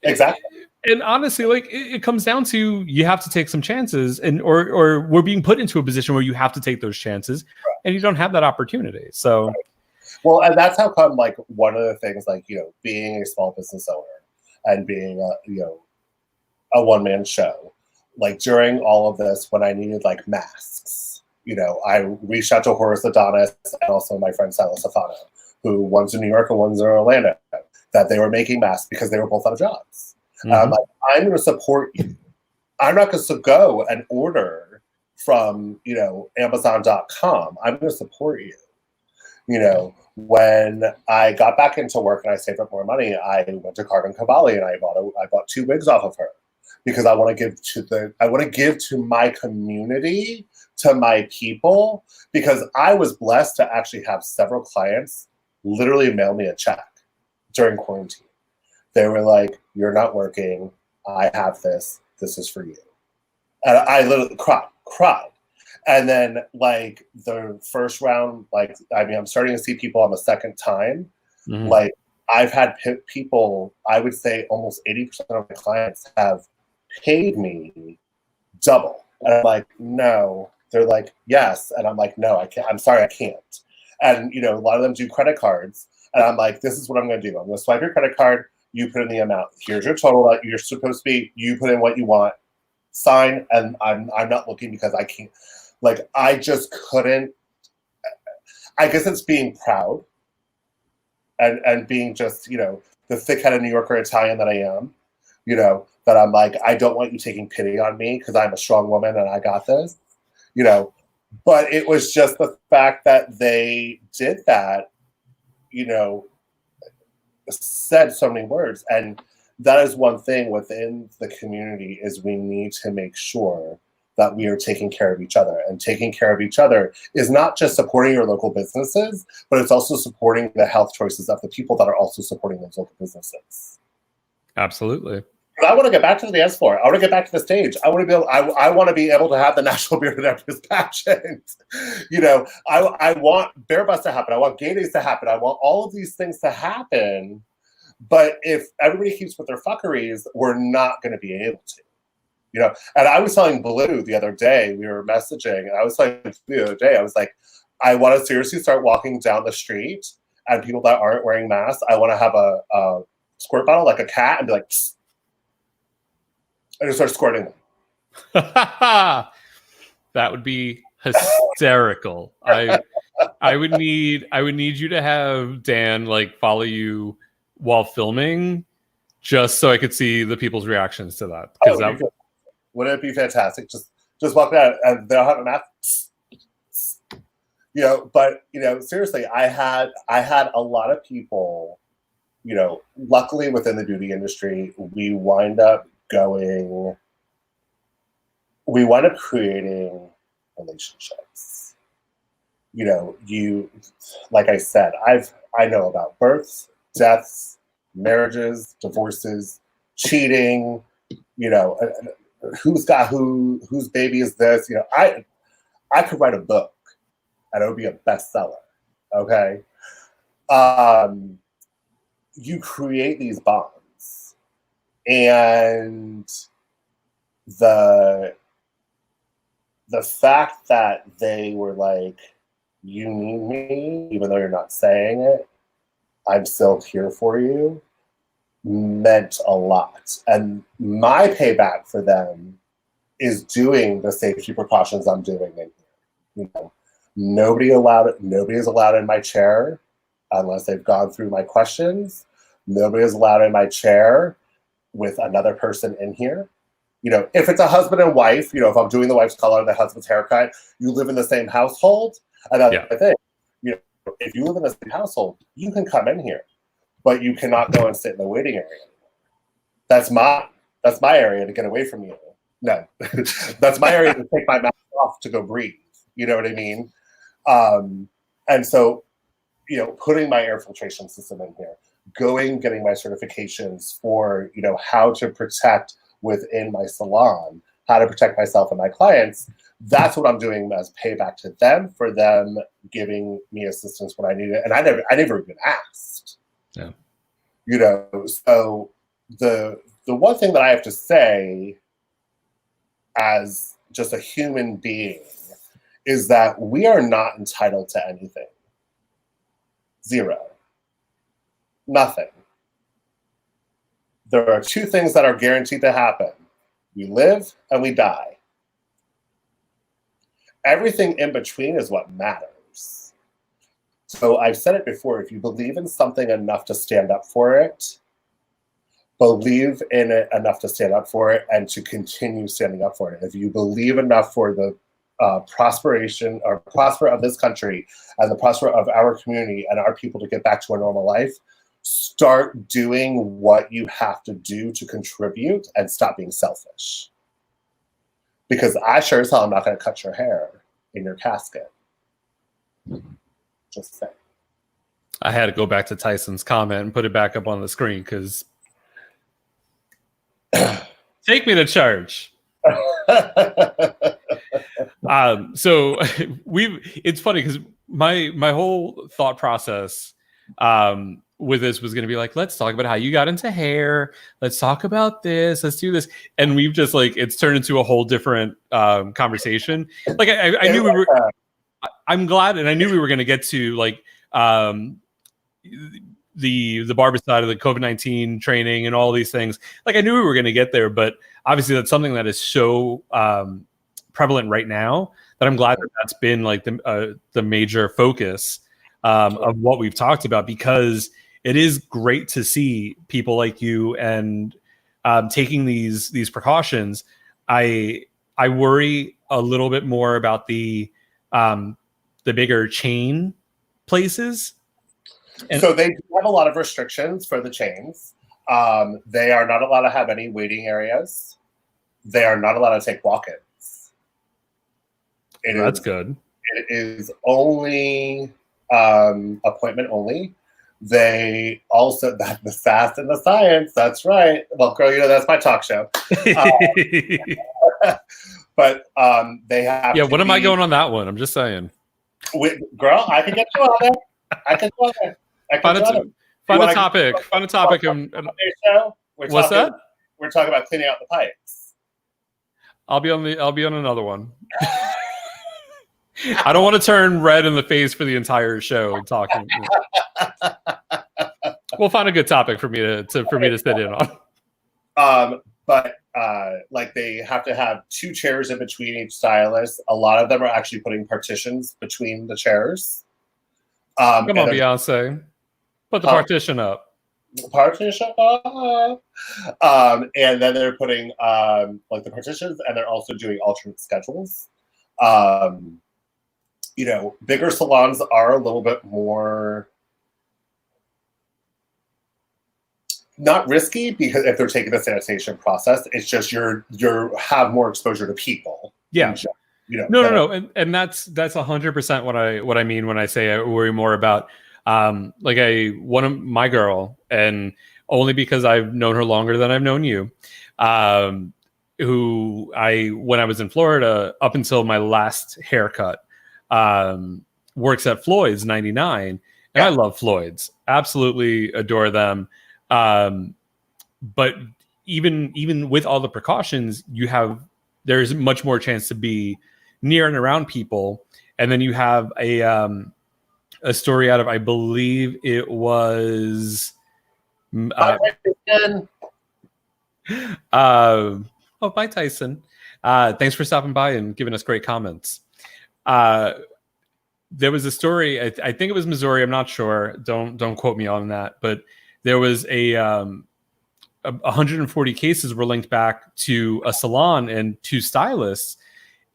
Exactly. And honestly, like, it comes down to, you have to take some chances, and or we're being put into a position where you have to take those chances, and you don't have that opportunity. So, well, and that's how come, like, one of the things, like, being a small business owner and being a one-man show, like, during all of this, when I needed, like, masks, I reached out to Horace Adonis and also my friend Silas Stefano, who one's in New York and one's in Orlando, that they were making masks because they were both out of jobs. I'm like, I'm going to support you. I'm not going to go and order from, Amazon.com. I'm going to support you. When I got back into work and I saved up more money, I went to Carmen Cavalli and I bought 2 wigs off of her, because I want to give to my community, to my people, because I was blessed to actually have several clients literally mail me a check during quarantine. They were like, you're not working. I have this. This is for you. And I literally cried. And then, like, the first round, like, I'm starting to see people on the second time. Like, I've had people, I would say almost 80% of my clients have paid me double. And I'm like, no. They're like, yes. And I'm like, no, I can't. I'm sorry, I can't. And, a lot of them do credit cards. And I'm like, this is what I'm going to do. I'm going to swipe your credit card. You put in the amount. Here's your total that you're supposed to be. You put in what you want. Sign. And I'm not looking, because I can't. Like, I just couldn't. I guess it's being proud and being just, the thick-headed New Yorker Italian that I am, that I'm like, I don't want you taking pity on me because I'm a strong woman and I got this, But it was just the fact that they did that, said so many words. And that is one thing within the community, is we need to make sure that we are taking care of each other. And taking care of each other is not just supporting your local businesses, but it's also supporting the health choices of the people that are also supporting those local businesses. Absolutely. I want to get back to the dance floor. I want to get back to the stage. I want to be able, I want to be able to have the National Bearded Empress pageant. I want Bear Bus to happen. I want Gay Days to happen. I want all of these things to happen. But if everybody keeps with their fuckeries, we're not going to be able to. And I was telling Blue the other day, we were messaging, and I was telling Blue the other day, I was like, I want to seriously start walking down the street, and people that aren't wearing masks, I want to have a squirt bottle like a cat and be like, psst, and just start squirting them. That would be hysterical. I would need you to have Dan like follow you while filming, just so I could see the people's reactions to that. Because wouldn't it be fantastic? Just walk out and they'll have a map. But seriously, I had a lot of people. Luckily within the beauty industry, we wind up creating relationships. Like I said, I know about births, deaths, marriages, divorces, cheating, who's got whose baby is this? I could write a book and it would be a bestseller. Okay. You create these bonds, and the fact that they were like, you need me, even though you're not saying it, I'm still here for you, meant a lot. And my payback for them is doing the safety precautions I'm doing in here. Nobody's allowed in my chair unless they've gone through my questions. Nobody is allowed in my chair with another person in here. If it's a husband and wife, if I'm doing the wife's color and the husband's haircut, you live in the same household. Another thing, if you live in the same household, you can come in here, but you cannot go and sit in the waiting area. That's my area to get away from you. No, that's my area to take my mask off to go breathe. You know what I mean? And so, putting my air filtration system in here, getting my certifications for, how to protect within my salon, how to protect myself and my clients. That's what I'm doing as payback to them for them giving me assistance when I need it. And I never even asked. Yeah. So the one thing that I have to say as just a human being is that we are not entitled to anything. Zero. Nothing. There are two things that are guaranteed to happen. We live and we die. Everything in between is what matters. So I've said it before, if you believe in something enough to stand up for it, believe in it enough to stand up for it and to continue standing up for it. If you believe enough for the prosper of this country and the prosper of our community and our people to get back to a normal life, start doing what you have to do to contribute and stop being selfish. Because I sure as hell am not going to cut your hair in your casket. Just saying. I had to go back to Tyson's comment and put it back up on the screen because take me to church. So it's funny because my whole thought process with this was going to be like, let's talk about how you got into hair. Let's talk about this. Let's do this. And we've just it's turned into a whole different conversation. Like I knew we were, I'm glad. And I knew we were going to get to the barber side of the COVID-19 training and all these things. Like I knew we were going to get there, but obviously that's something that is so prevalent right now that I'm glad that that's been the major focus of what we've talked about, because it is great to see people like you and taking these precautions. I worry a little bit more about the bigger chain places. And so they do have a lot of restrictions for the chains. They are not allowed to have any waiting areas. They are not allowed to take walk-ins. That's good. It is only appointment only. They also, the sass and the science, that's right. Well, girl, that's my talk show. But they have what am I going on that one? I'm just saying. Girl, I can get you on it. I can go there. Find a topic. Find a topic. What's that? We're talking about cleaning out the pipes. I'll be on another one. I don't want to turn red in the face for the entire show talking. We'll find a good topic for me to sit in on. But they have to have 2 chairs in between each stylist. A lot of them are actually putting partitions between the chairs. Come on, Beyonce. Put the partition up. Partition up. And then they're putting like the partitions, and they're also doing alternate schedules. You know, bigger salons are a little bit more not risky because if they're taking the sanitation process, it's just you're have more exposure to people. Yeah. You know, no, and that's 100% what I mean when I say I worry more about like one of my girl, and only because I've known her longer than I've known you, who when I was in Florida up until my last haircut, works at Floyd's 99, and I love Floyd's, absolutely adore them. But even with all the precautions, there's much more chance to be near and around people. And then you have a story out of, I believe it was bye Tyson. Thanks for stopping by and giving us great comments. There was a story, I think it was Missouri, I'm not sure, don't quote me on that, but there was 140 cases were linked back to a salon and 2 stylists.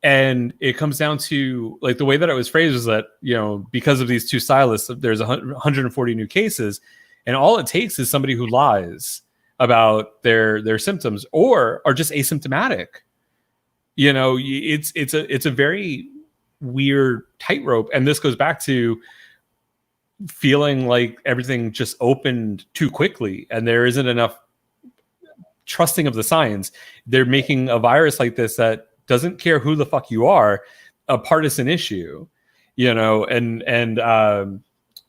And it comes down to, like, the way that it was phrased was that, you know, because of these 2 stylists, there's 140 new cases, and all it takes is somebody who lies about their symptoms or are just asymptomatic. You know, it's a very weird tightrope, and this goes back to feeling like everything just opened too quickly, and there isn't enough trusting of the science. They're making a virus like this that doesn't care who the fuck you are, a partisan issue, you know. And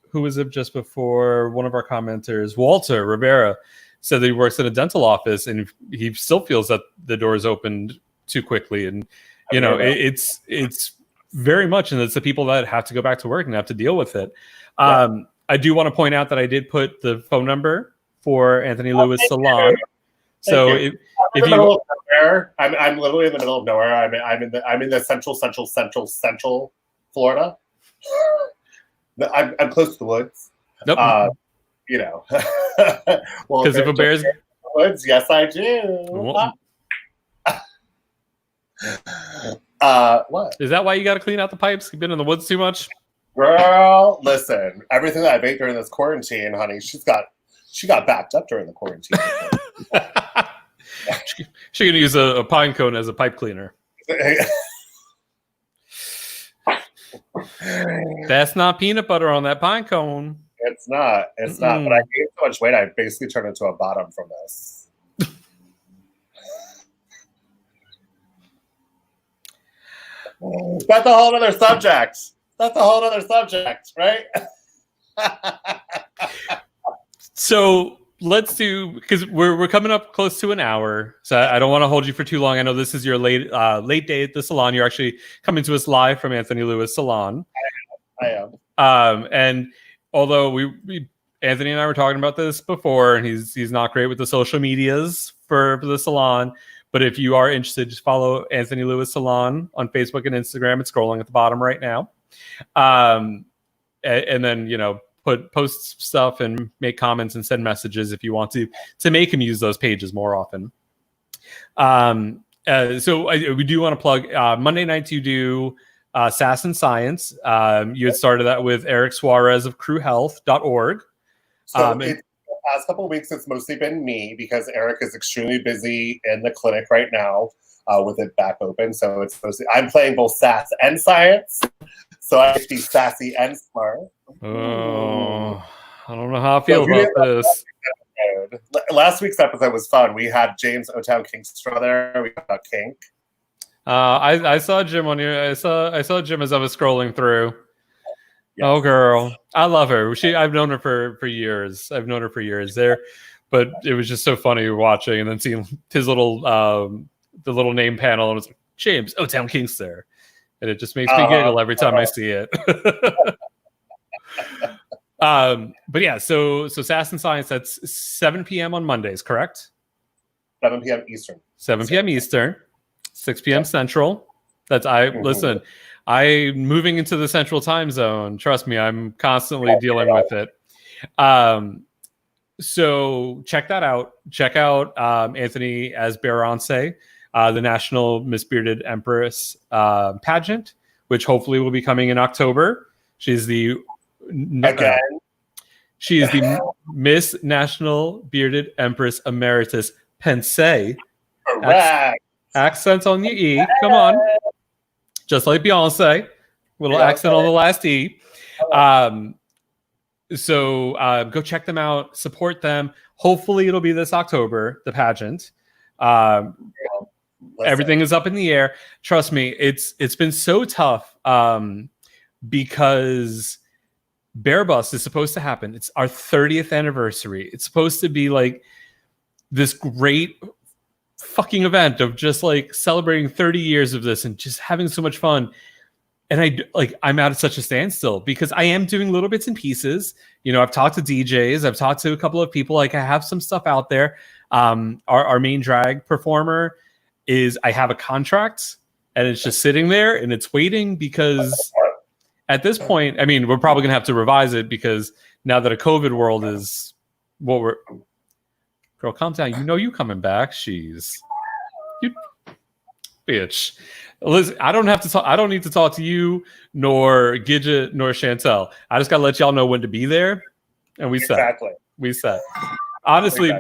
who was it just before? One of our commenters, Walter Rivera, said that he works in a dental office and he still feels that the doors opened too quickly. And, you know, it's very much, and it's the people that have to go back to work and have to deal with it. I do want to point out that I did put the phone number for Anthony Lewis Salon. So if you, I'm literally in the middle of nowhere. I'm in the central Florida. I'm close to the woods. Nope. You know, well, because if a bear's woods, yes, I do. What is that? Why you got to clean out the pipes? You've been in the woods too much, girl. Listen, everything that I baked during this quarantine, honey, she got backed up during the quarantine. She's gonna use a pine cone as a pipe cleaner. That's not peanut butter on that pine cone. It's not. It's not. But I gained so much weight, I basically turned into a bottom from this. That's a whole other subject. Right? So let's do, because we're coming up close to an hour, so I don't want to hold you for too long. I know this is your late day at the salon. You're actually coming to us live from Anthony Lewis Salon. I am. And although we Anthony and I were talking about this before, and he's not great with the social medias for the salon. But if you are interested, just follow Anthony Lewis Salon on Facebook and Instagram. It's scrolling at the bottom right now. And then, you know, post stuff and make comments and send messages if you want to make him use those pages more often. So we do want to plug Monday nights. You do Sass and Science. You had started that with Eric Suarez of crewhealth.org. So the past couple of weeks, it's mostly been me because Eric is extremely busy in the clinic right now with it back open. So it's mostly, I'm playing both sass and science. So I have to be sassy and smart. Oh, I don't know how I feel about this. Last week's episode was fun. We had James O-Town Kingstra there. We got Kink. I saw Jim on here. I saw Jim as I was scrolling through. Yes. Oh, girl, I love her. I've known her for years. There, but it was just so funny watching and then seeing his little the little name panel, and it's like, James O-Town Kingstra, and it just makes me giggle every time I see it. But yeah, so Sass and Science, that's 7 p.m. on Mondays, correct? 7 p.m. Eastern. 7 p.m. Eastern, 6 p.m. Central. Listen, I'm moving into the central time zone. Trust me, I'm constantly dealing with it. So check that out. Check out Anthony as Beyoncé, the National Miss Bearded Empress pageant, which hopefully will be coming in October. She's the Again. She is the Miss National Bearded Empress Emeritus Pensée. Correct. Accents on the E. Come on. Just like Beyonce. Little accent on the last E. So go check them out. Support them. Hopefully it'll be this October, the pageant. Everything is up in the air. Trust me, it's been so tough because Bear Bus is supposed to happen. It's our 30th anniversary. It's supposed to be like this great fucking event of just like celebrating 30 years of this and just having so much fun. And I'm at such a standstill because I am doing little bits and pieces. You know, I've talked to DJs. I've talked to a couple of people. Like I have some stuff out there. Our main drag performer I have a contract and it's just sitting there and it's waiting because at this point, I mean, we're probably going to have to revise it because now that a COVID world is what we're... Girl, calm down. You know you coming back. You bitch. Listen, I don't need to talk to you, nor Gidget, nor Chantel. I just got to let y'all know when to be there. And we set. Honestly,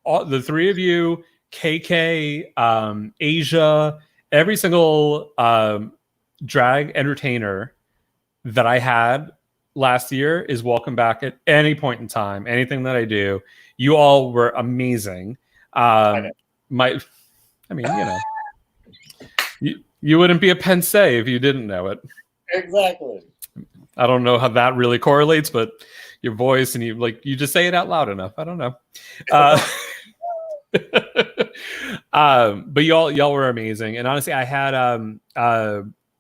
the three of you, KK, Asia, every single drag entertainer that I had last year is welcome back at any point in time. Anything that I do, you all were amazing. You know, you wouldn't be a Pensée if you didn't know it. Exactly. I don't know how that really correlates, but your voice and you just say it out loud enough. I don't know. But y'all were amazing. And honestly, I had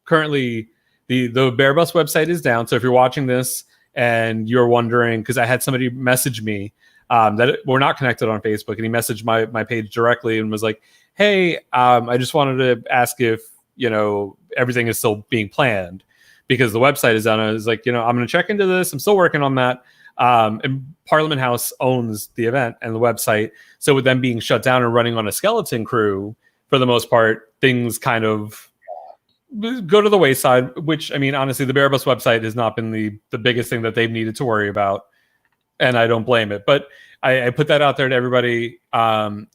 currently the Bear Bus website is down. So if you're watching this and you're wondering, because I had somebody message me that we're not connected on Facebook, and he messaged my page directly and was like, hey, I just wanted to ask if, you know, everything is still being planned because the website is down. I was like, you know, I'm going to check into this. I'm still working on that. And Parliament House owns the event and the website. So with them being shut down and running on a skeleton crew, for the most part, things kind of go to the wayside, which, I mean, honestly, the Bear Bus website has not been the biggest thing that they've needed to worry about. And I don't blame it. But I put that out there to everybody. I'm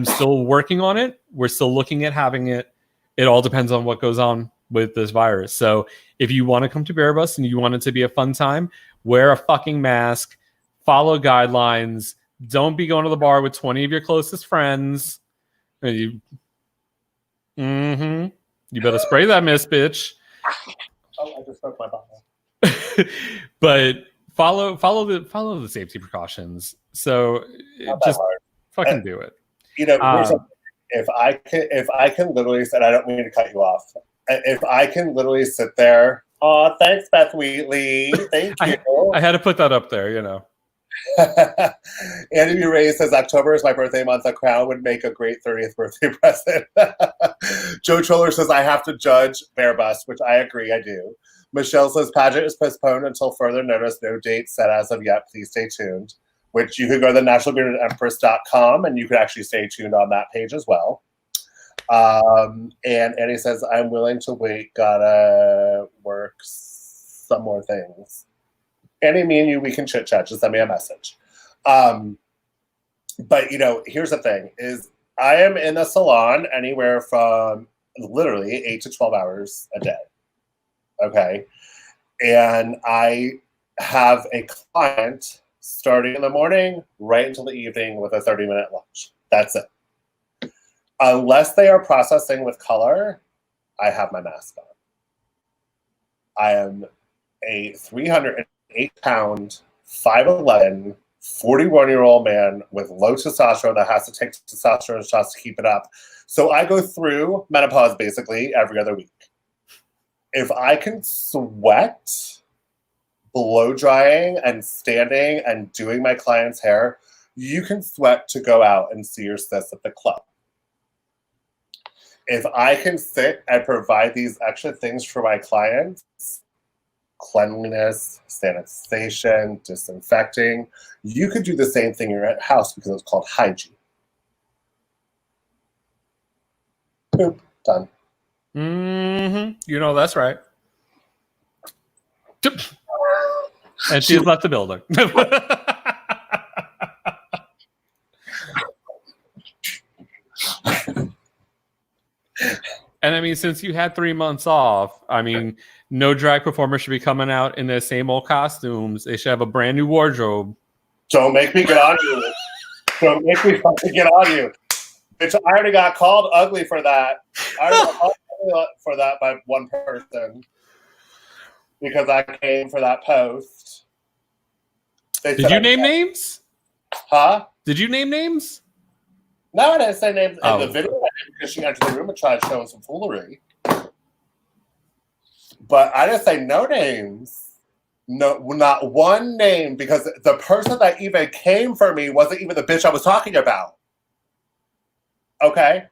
still working on it. We're still looking at having it. It all depends on what goes on with this virus. So if you want to come to Bear Bus and you want it to be a fun time, wear a fucking mask, follow guidelines, don't be going to the bar with 20 of your closest friends. You better spray that mist, bitch. Oh, I just broke my bottle. But follow the safety precautions. So just fucking do it. You know, if I can literally, and I don't mean to cut you off, if I can literally sit there. Oh, thanks, Beth Wheatley. Thank you. I had to put that up there, you know. Andy Ray says October is my birthday month. A crown would make a great 30th birthday present. Joe Troller says I have to judge Bear Bus, which I agree, I do. Michelle says pageant is postponed until further notice. No date set as of yet. Please stay tuned. Which you could go to nationalbeardedempress.com and you could actually stay tuned on that page as well. And Annie says, I'm willing to wait. Gotta work some more things. Annie, me and you, we can chit chat. Just send me a message. But, you know, here's the thing is I am in a salon anywhere from literally 8 to 12 hours a day. Okay. And I have a client starting in the morning, right until the evening with a 30-minute lunch. That's it. Unless they are processing with color, I have my mask on. I am a 308-pound, 5'11", 41-year-old man with low testosterone that has to take testosterone shots to keep it up. So I go through menopause basically every other week. If I can sweat blow drying and standing and doing my client's hair, you can sweat to go out and see your sis at the club. if I can sit and provide these extra things for my clients, cleanliness, sanitization, disinfecting, you could do the same thing in your house because it's called hygiene. Boop, done. You know, that's right. And she's left the building. And I mean, since you had 3 months off, I mean, no drag performer should be coming out in their same old costumes. They should have a brand new wardrobe. Don't make me get on you. Don't make me fucking get on you. Bitch, I already got called ugly for that. I already got called ugly for that by one person because I came for that post. Did you name names? Huh? Did you name names? No, I didn't say names in Oh. the video because she entered the room and tried showing some foolery. But I didn't say no names. No, not one name, because the person that even came for me wasn't even the bitch I was talking about. Okay?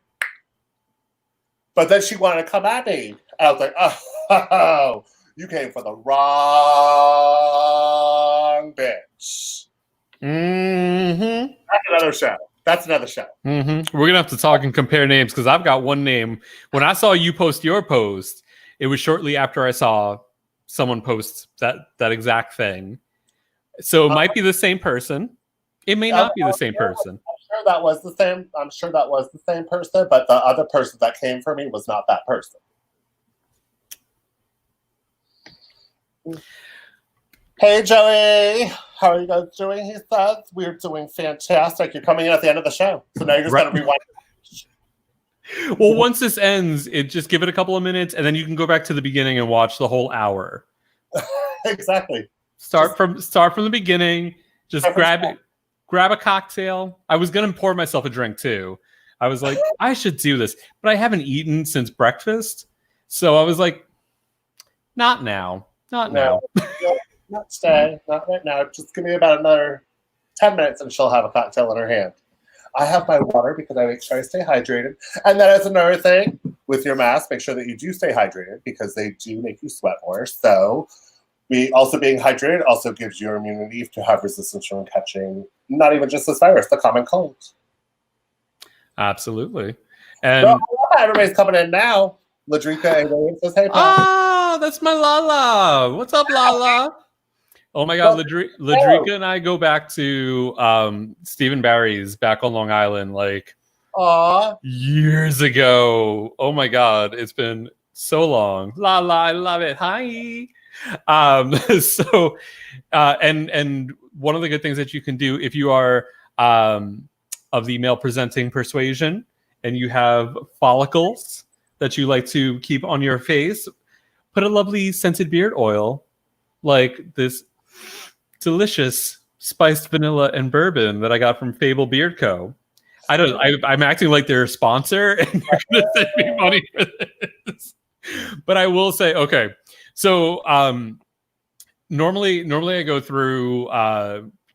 But then she wanted to come at me. And I was like, oh, you came for the wrong bitch. Mm-hmm. That's another show. That's another show. Mm-hmm. We're gonna have to talk and compare names because I've got one name. When I saw you post your post, it was shortly after I saw someone post that exact thing. So it might be the same person. It may not be the same person. I'm sure that was the same. I'm sure that was the same person, but the other person that came for me was not that person. Hey, Joey. How are you guys doing? He says. We're doing fantastic. You're coming in at the end of the show. So now you're just going to rewind. Well, once this ends, just give it a couple of minutes, and then you can go back to the beginning and watch the whole hour. Exactly. Start from the beginning. Just grab a cocktail. I was going to pour myself a drink, too. I was like, I should do this. But I haven't eaten since breakfast. So I was like, not now. Not now. Not today. Not right now. Just give me about another 10 minutes and she'll have a cocktail in her hand. I have my water because I make sure I stay hydrated. And that is another thing with your mask. Make sure that you do stay hydrated because they do make you sweat more. So being hydrated also gives you immunity to have resistance from catching not even just this virus, the common cold. Absolutely. And so, everybody's coming in now. Ladrika and William says, hey, Pop. That's my Lala. What's up, Lala? Oh my God, Ladrika and I go back to Stephen Barry's back on Long Island, like years ago. Oh my God, it's been so long. Lala, I love it. Hi. And one of the good things that you can do if you are of the male presenting persuasion and you have follicles that you like to keep on your face, put a lovely scented beard oil like this delicious spiced vanilla and bourbon that I got from Fable Beard Co. I'm acting like they're a sponsor and they're going to send me money for this. But I will say, okay, so normally I go through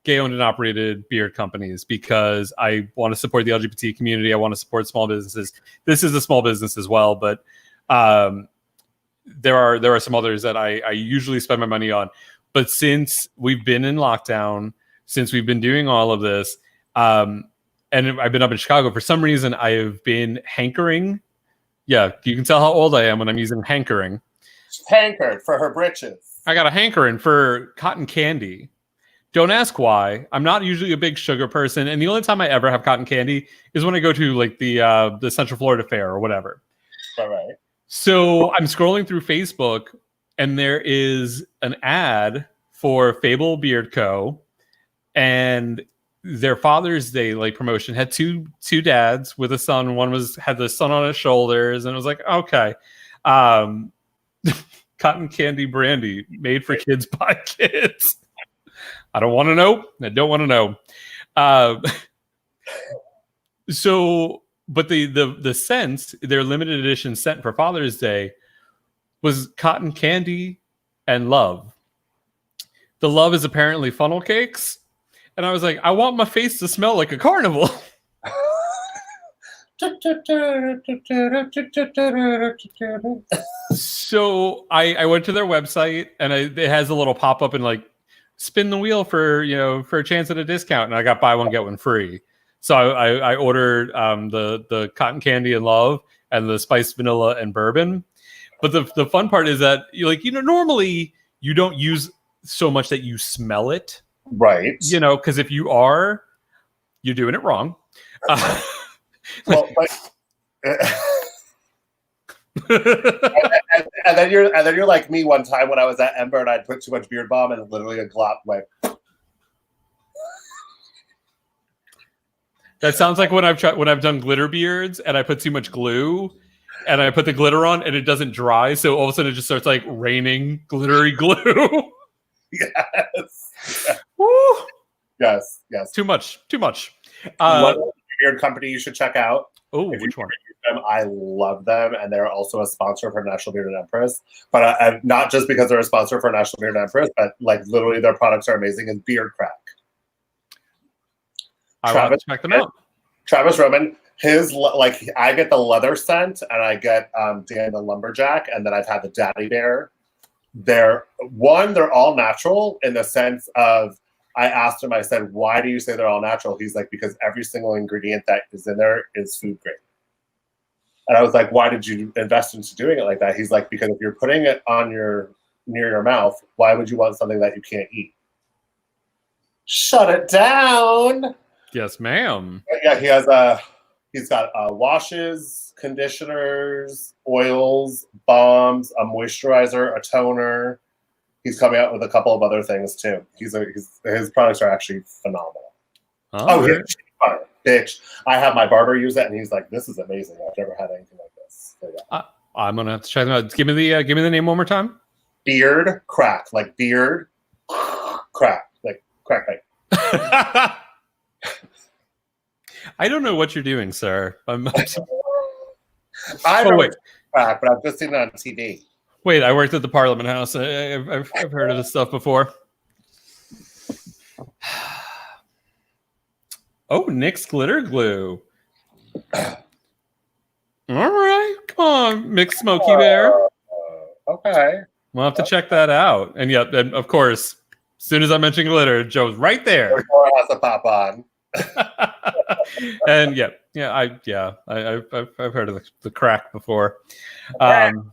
gay-owned and operated beard companies because I want to support the LGBT community. I want to support small businesses. This is a small business as well, but there are some others that I usually spend my money on. But since we've been in lockdown, since we've been doing all of this, and I've been up in Chicago, for some reason I have been hankering. Yeah, you can tell how old I am when I'm using hankering. She's hankered for her britches. I got a hankering for cotton candy. Don't ask why. I'm not usually a big sugar person, and the only time I ever have cotton candy is when I go to like the Central Florida Fair or whatever. All right. So I'm scrolling through Facebook, and there is an ad for Fable Beard Co. And their Father's Day like promotion had two dads with a son. One had the son on his shoulders, and it was like, okay, cotton candy brandy made for kids by kids. I don't want to know. I don't want to know. But the scent, their limited edition scent for Father's Day was cotton candy and love. The love is apparently funnel cakes. And I was like, I want my face to smell like a carnival. So I went to their website and it has a little pop up and like spin the wheel for for a chance at a discount, and I got buy one get one free. So I ordered the cotton candy and love and the spiced vanilla and bourbon. But the fun part is that normally you don't use so much that you smell it, right? Because if you are, you're doing it wrong. Well, and then you're like me one time when I was at Ember and I'd put too much beard balm and literally a glop went. That sounds like when I've done glitter beards and I put too much glue and I put the glitter on and it doesn't dry, so all of a sudden it just starts like raining glittery glue. Yes. Woo. Yes. Too much. One beard company you should check out. Oh, which one? I love them, and they're also a sponsor for National Beard and Empress. But not just because they're a sponsor for National Beard and Empress, but like literally their products are amazing. Is Beard Crack. I want to check them out. Travis Roman, I get the leather scent, and I get Dan the Lumberjack, and then I've had the Daddy Bear. They're all natural in the sense of, I asked him, I said, why do you say they're all natural? He's like, because every single ingredient that is in there is food grade. And I was like, why did you invest into doing it like that? He's like, because if you're putting it near your mouth, why would you want something that you can't eat? Shut it down. Yes, ma'am. Yeah, he's got washes, conditioners, oils, balms, a moisturizer, a toner. He's coming out with a couple of other things too. His products are actually phenomenal. Butter, bitch. I have my barber use it, and he's like, "This is amazing. I've never had anything like this." So, yeah. I'm gonna have to check them out. Give me the name one more time. Beard Crack, like beard crack, like crack pipe. I don't know what you're doing, sir. I don't know crack, but I've just seen it on TV. Wait, I worked at the Parliament House. I've heard of this stuff before. Oh, NYX glitter glue. All right, come on, mixed Smoky Bear. Okay, we'll have to check that out. And yeah, and of course, as soon as I mentioned glitter, Joe's right there. Has to pop on. And I've heard of the crack before, and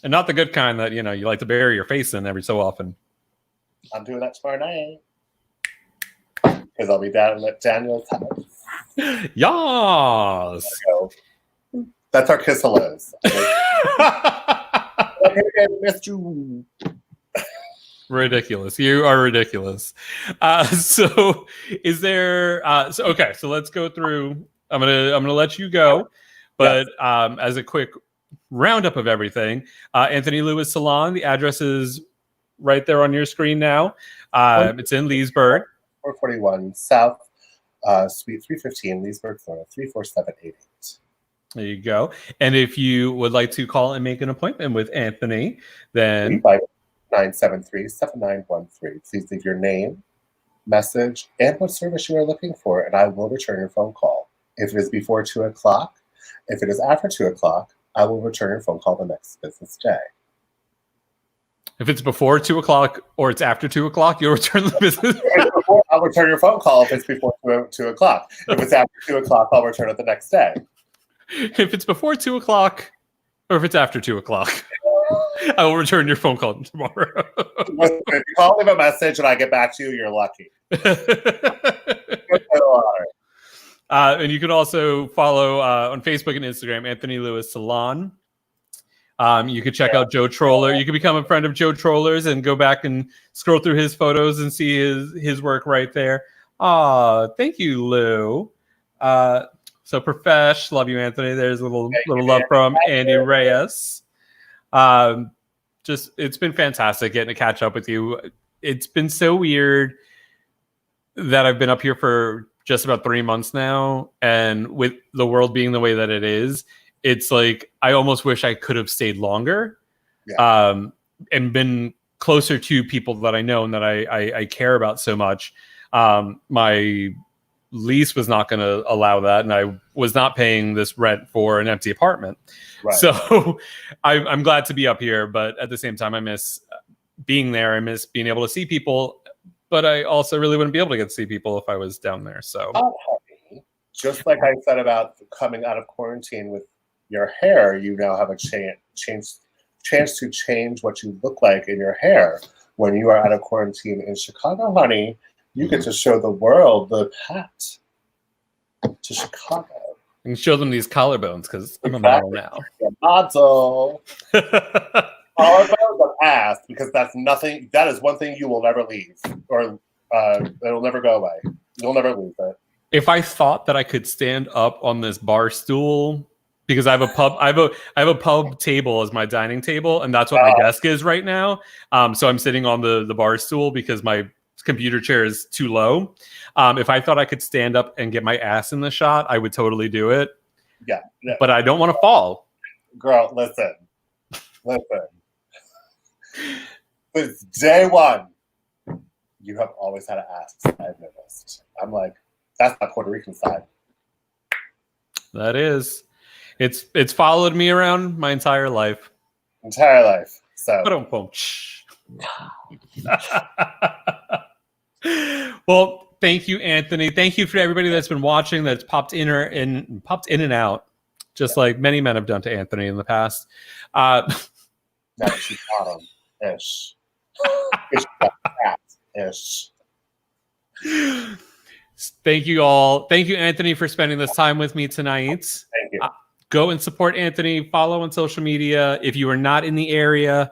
not the good kind that you like to bury your face in every so often. I'm doing that tomorrow night because I'll be down at Daniel's house. Yes, that's our kiss hellos. I missed you. Ridiculous. You are ridiculous. So is there okay, so let's go through. I'm gonna let you go, but yes. As a quick roundup of everything, Anthony Lewis Salon, the address is right there on your screen now. It's in Leesburg. 441 South Suite 315, Leesburg, Florida 34788. There you go. And if you would like to call and make an appointment with Anthony, then 973-7913. Please leave your name, message, and what service you are looking for, and I will return your phone call. If it is before 2 o'clock, if it is after 2 o'clock, I will return your phone call the next business day. If it's before 2 o'clock or it's after 2 o'clock, you'll return the business. I'll return your phone call if it's before 2 o'clock. If it's after 2 o'clock, I'll return it the next day. If it's before 2 o'clock or if it's after 2 o'clock, I will return your phone call tomorrow. If you call, leave a message, and I get back to you, you're lucky. And you can also follow on Facebook and Instagram, Anthony Lewis Salon. You could check out Joe Troller. You can become a friend of Joe Troller's and go back and scroll through his photos and see his work right there. Thank you, Lou. So Profesh, love you, Anthony. There's a little love from Andy Reyes. It's been fantastic getting to catch up with you. It's been so weird that I've been up here for just about 3 months now, and with the world being the way that it is, it's like I almost wish I could have stayed longer, and been closer to people that I know and that I care about so much. My lease was not going to allow that, and I was not paying this rent for an empty apartment. Right. So I'm glad to be up here, but at the same time, I miss being there. I miss being able to see people, but I also really wouldn't be able to get to see people if I was down there. So just like I said about coming out of quarantine with your hair, you now have a chance to change what you look like in your hair. When you are out of quarantine in Chicago, honey, you get to show the world the path to Chicago. And show them these collarbones because I'm a model now. A model. Collarbones and ass, because that is one thing you will never leave, or it'll never go away. You'll never lose it. If I thought that I could stand up on this bar stool, because I have a pub table as my dining table, and that's what my desk is right now. So I'm sitting on the bar stool because my computer chair is too low. If I thought I could stand up and get my ass in the shot, I would totally do it. Yeah. But I don't want to fall. Girl, listen. Since day one, you have always had an ass, I've noticed. I'm like, that's my Puerto Rican side. That is. It's followed me around my entire life. So. Well, thank you, Anthony. Thank you for everybody that's been watching, that's popped in and out, just like many men have done to Anthony in the past. Now she's bottom-ish. Ish. Thank you all. Thank you, Anthony, for spending this time with me tonight. Thank you. Go and support Anthony. Follow on social media. If you are not in the area,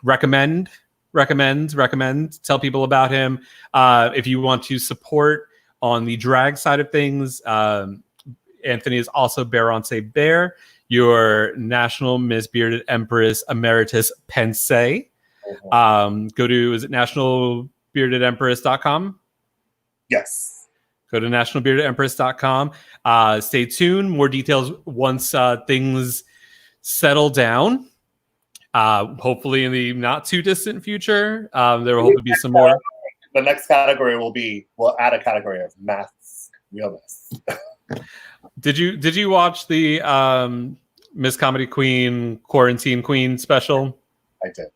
recommend. Tell people about him. If you want to support on the drag side of things, Anthony is also Beyoncé Bear, your National Miss Bearded Empress Emeritus Pensée. Go to, is it nationalbeardedempress.com? Yes. Go to nationalbeardedempress.com. Stay tuned. More details once things settle down. Hopefully in the not too distant future. There will hopefully be some more. The next category we'll add a category of mass realness. Did you watch the Miss Comedy Queen Quarantine Queen special? I did.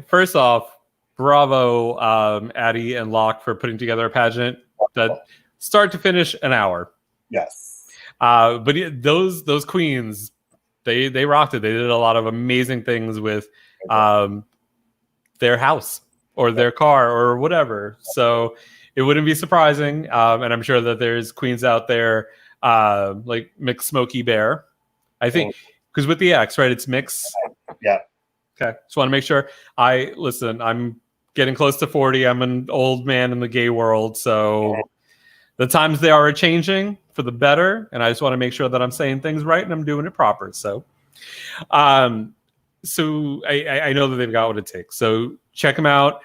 First off, bravo, Addie and Locke, for putting together a pageant that start to finish an hour. Yes. But those queens, they rocked it. They did a lot of amazing things with their house or their car or whatever. So it wouldn't be surprising. And I'm sure that there's queens out there like Mix Smokey Bear. I think because with the X, right? It's Mix. Yeah. Okay. Just want to make sure. I'm getting close to 40. I'm an old man in the gay world. So the times they are changing for the better. And I just want to make sure that I'm saying things right and I'm doing it proper. So, so I know that they've got what it takes. So check them out.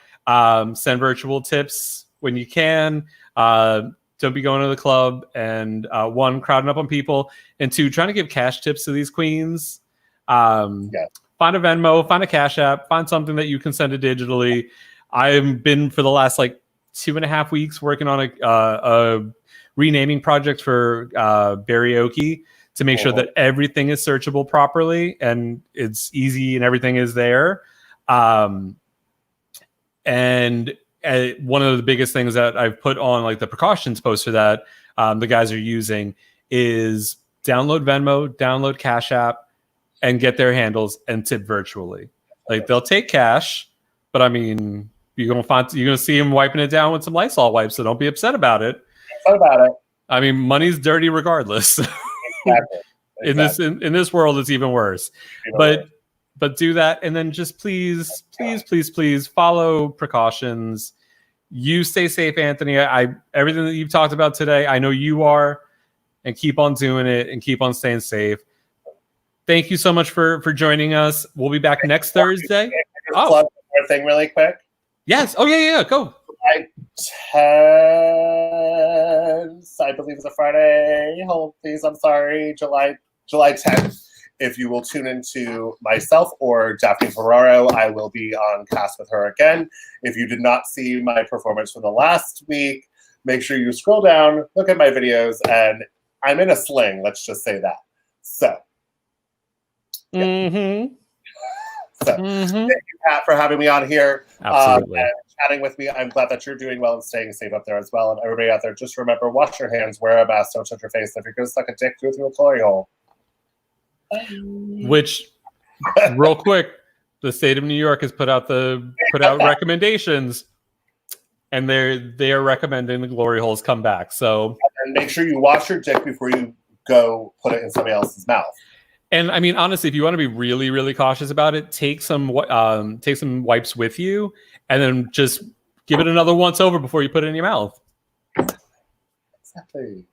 Send virtual tips when you can. Don't be going to the club and one, crowding up on people, and two, trying to give cash tips to these queens. Find a Venmo, find a Cash App, find something that you can send it digitally. I've been for the last 2.5 weeks working on a renaming project for Barrioki to make sure that everything is searchable properly and it's easy and everything is there. And one of the biggest things that I've put on the precautions poster that the guys are using is download Venmo, download Cash App, and get their handles and tip virtually. They'll take cash, but I mean, you're gonna see them wiping it down with some Lysol wipes, so don't be upset about it. I mean, money's dirty regardless. Exactly. In this world, it's even worse. But do that, and then just please follow precautions. You stay safe, Anthony. Everything that you've talked about today, I know you are, and keep on doing it and keep on staying safe. Thank you so much for joining us. We'll be back next Thursday. Plug one thing really quick. Yes. Oh yeah. Go. July 10th, I believe, is a Friday. Hold, please. I'm sorry. July 10th if you will tune into myself or Daphne Ferraro, I will be on cast with her again. If you did not see my performance for the last week, make sure you scroll down, look at my videos, and I'm in a sling. Let's just say that. So, yeah. Mm-hmm. So, thank you, Pat, for having me on here. Absolutely. And chatting with me. I'm glad that you're doing well and staying safe up there as well. And everybody out there, just remember, wash your hands, wear a mask, don't touch your face. If you're going to suck a dick, do it through a glory hole. Which, real quick, the state of New York has put out recommendations, and they are recommending the glory holes come back. So, and make sure you wash your dick before you go put it in somebody else's mouth. And I mean, honestly, if you want to be really, really cautious about it, take some wipes with you, and then just give it another once over before you put it in your mouth. Exactly.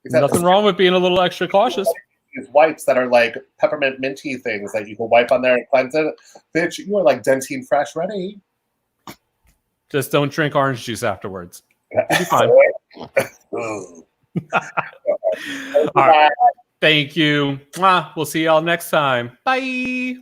Nothing wrong with being a little extra cautious. These wipes that are like peppermint minty things that you can wipe on there and cleanse it. Bitch, you are like Dentine Fresh ready. Just don't drink orange juice afterwards. You'll be fine. All right. Thank you. We'll see y'all next time. Bye.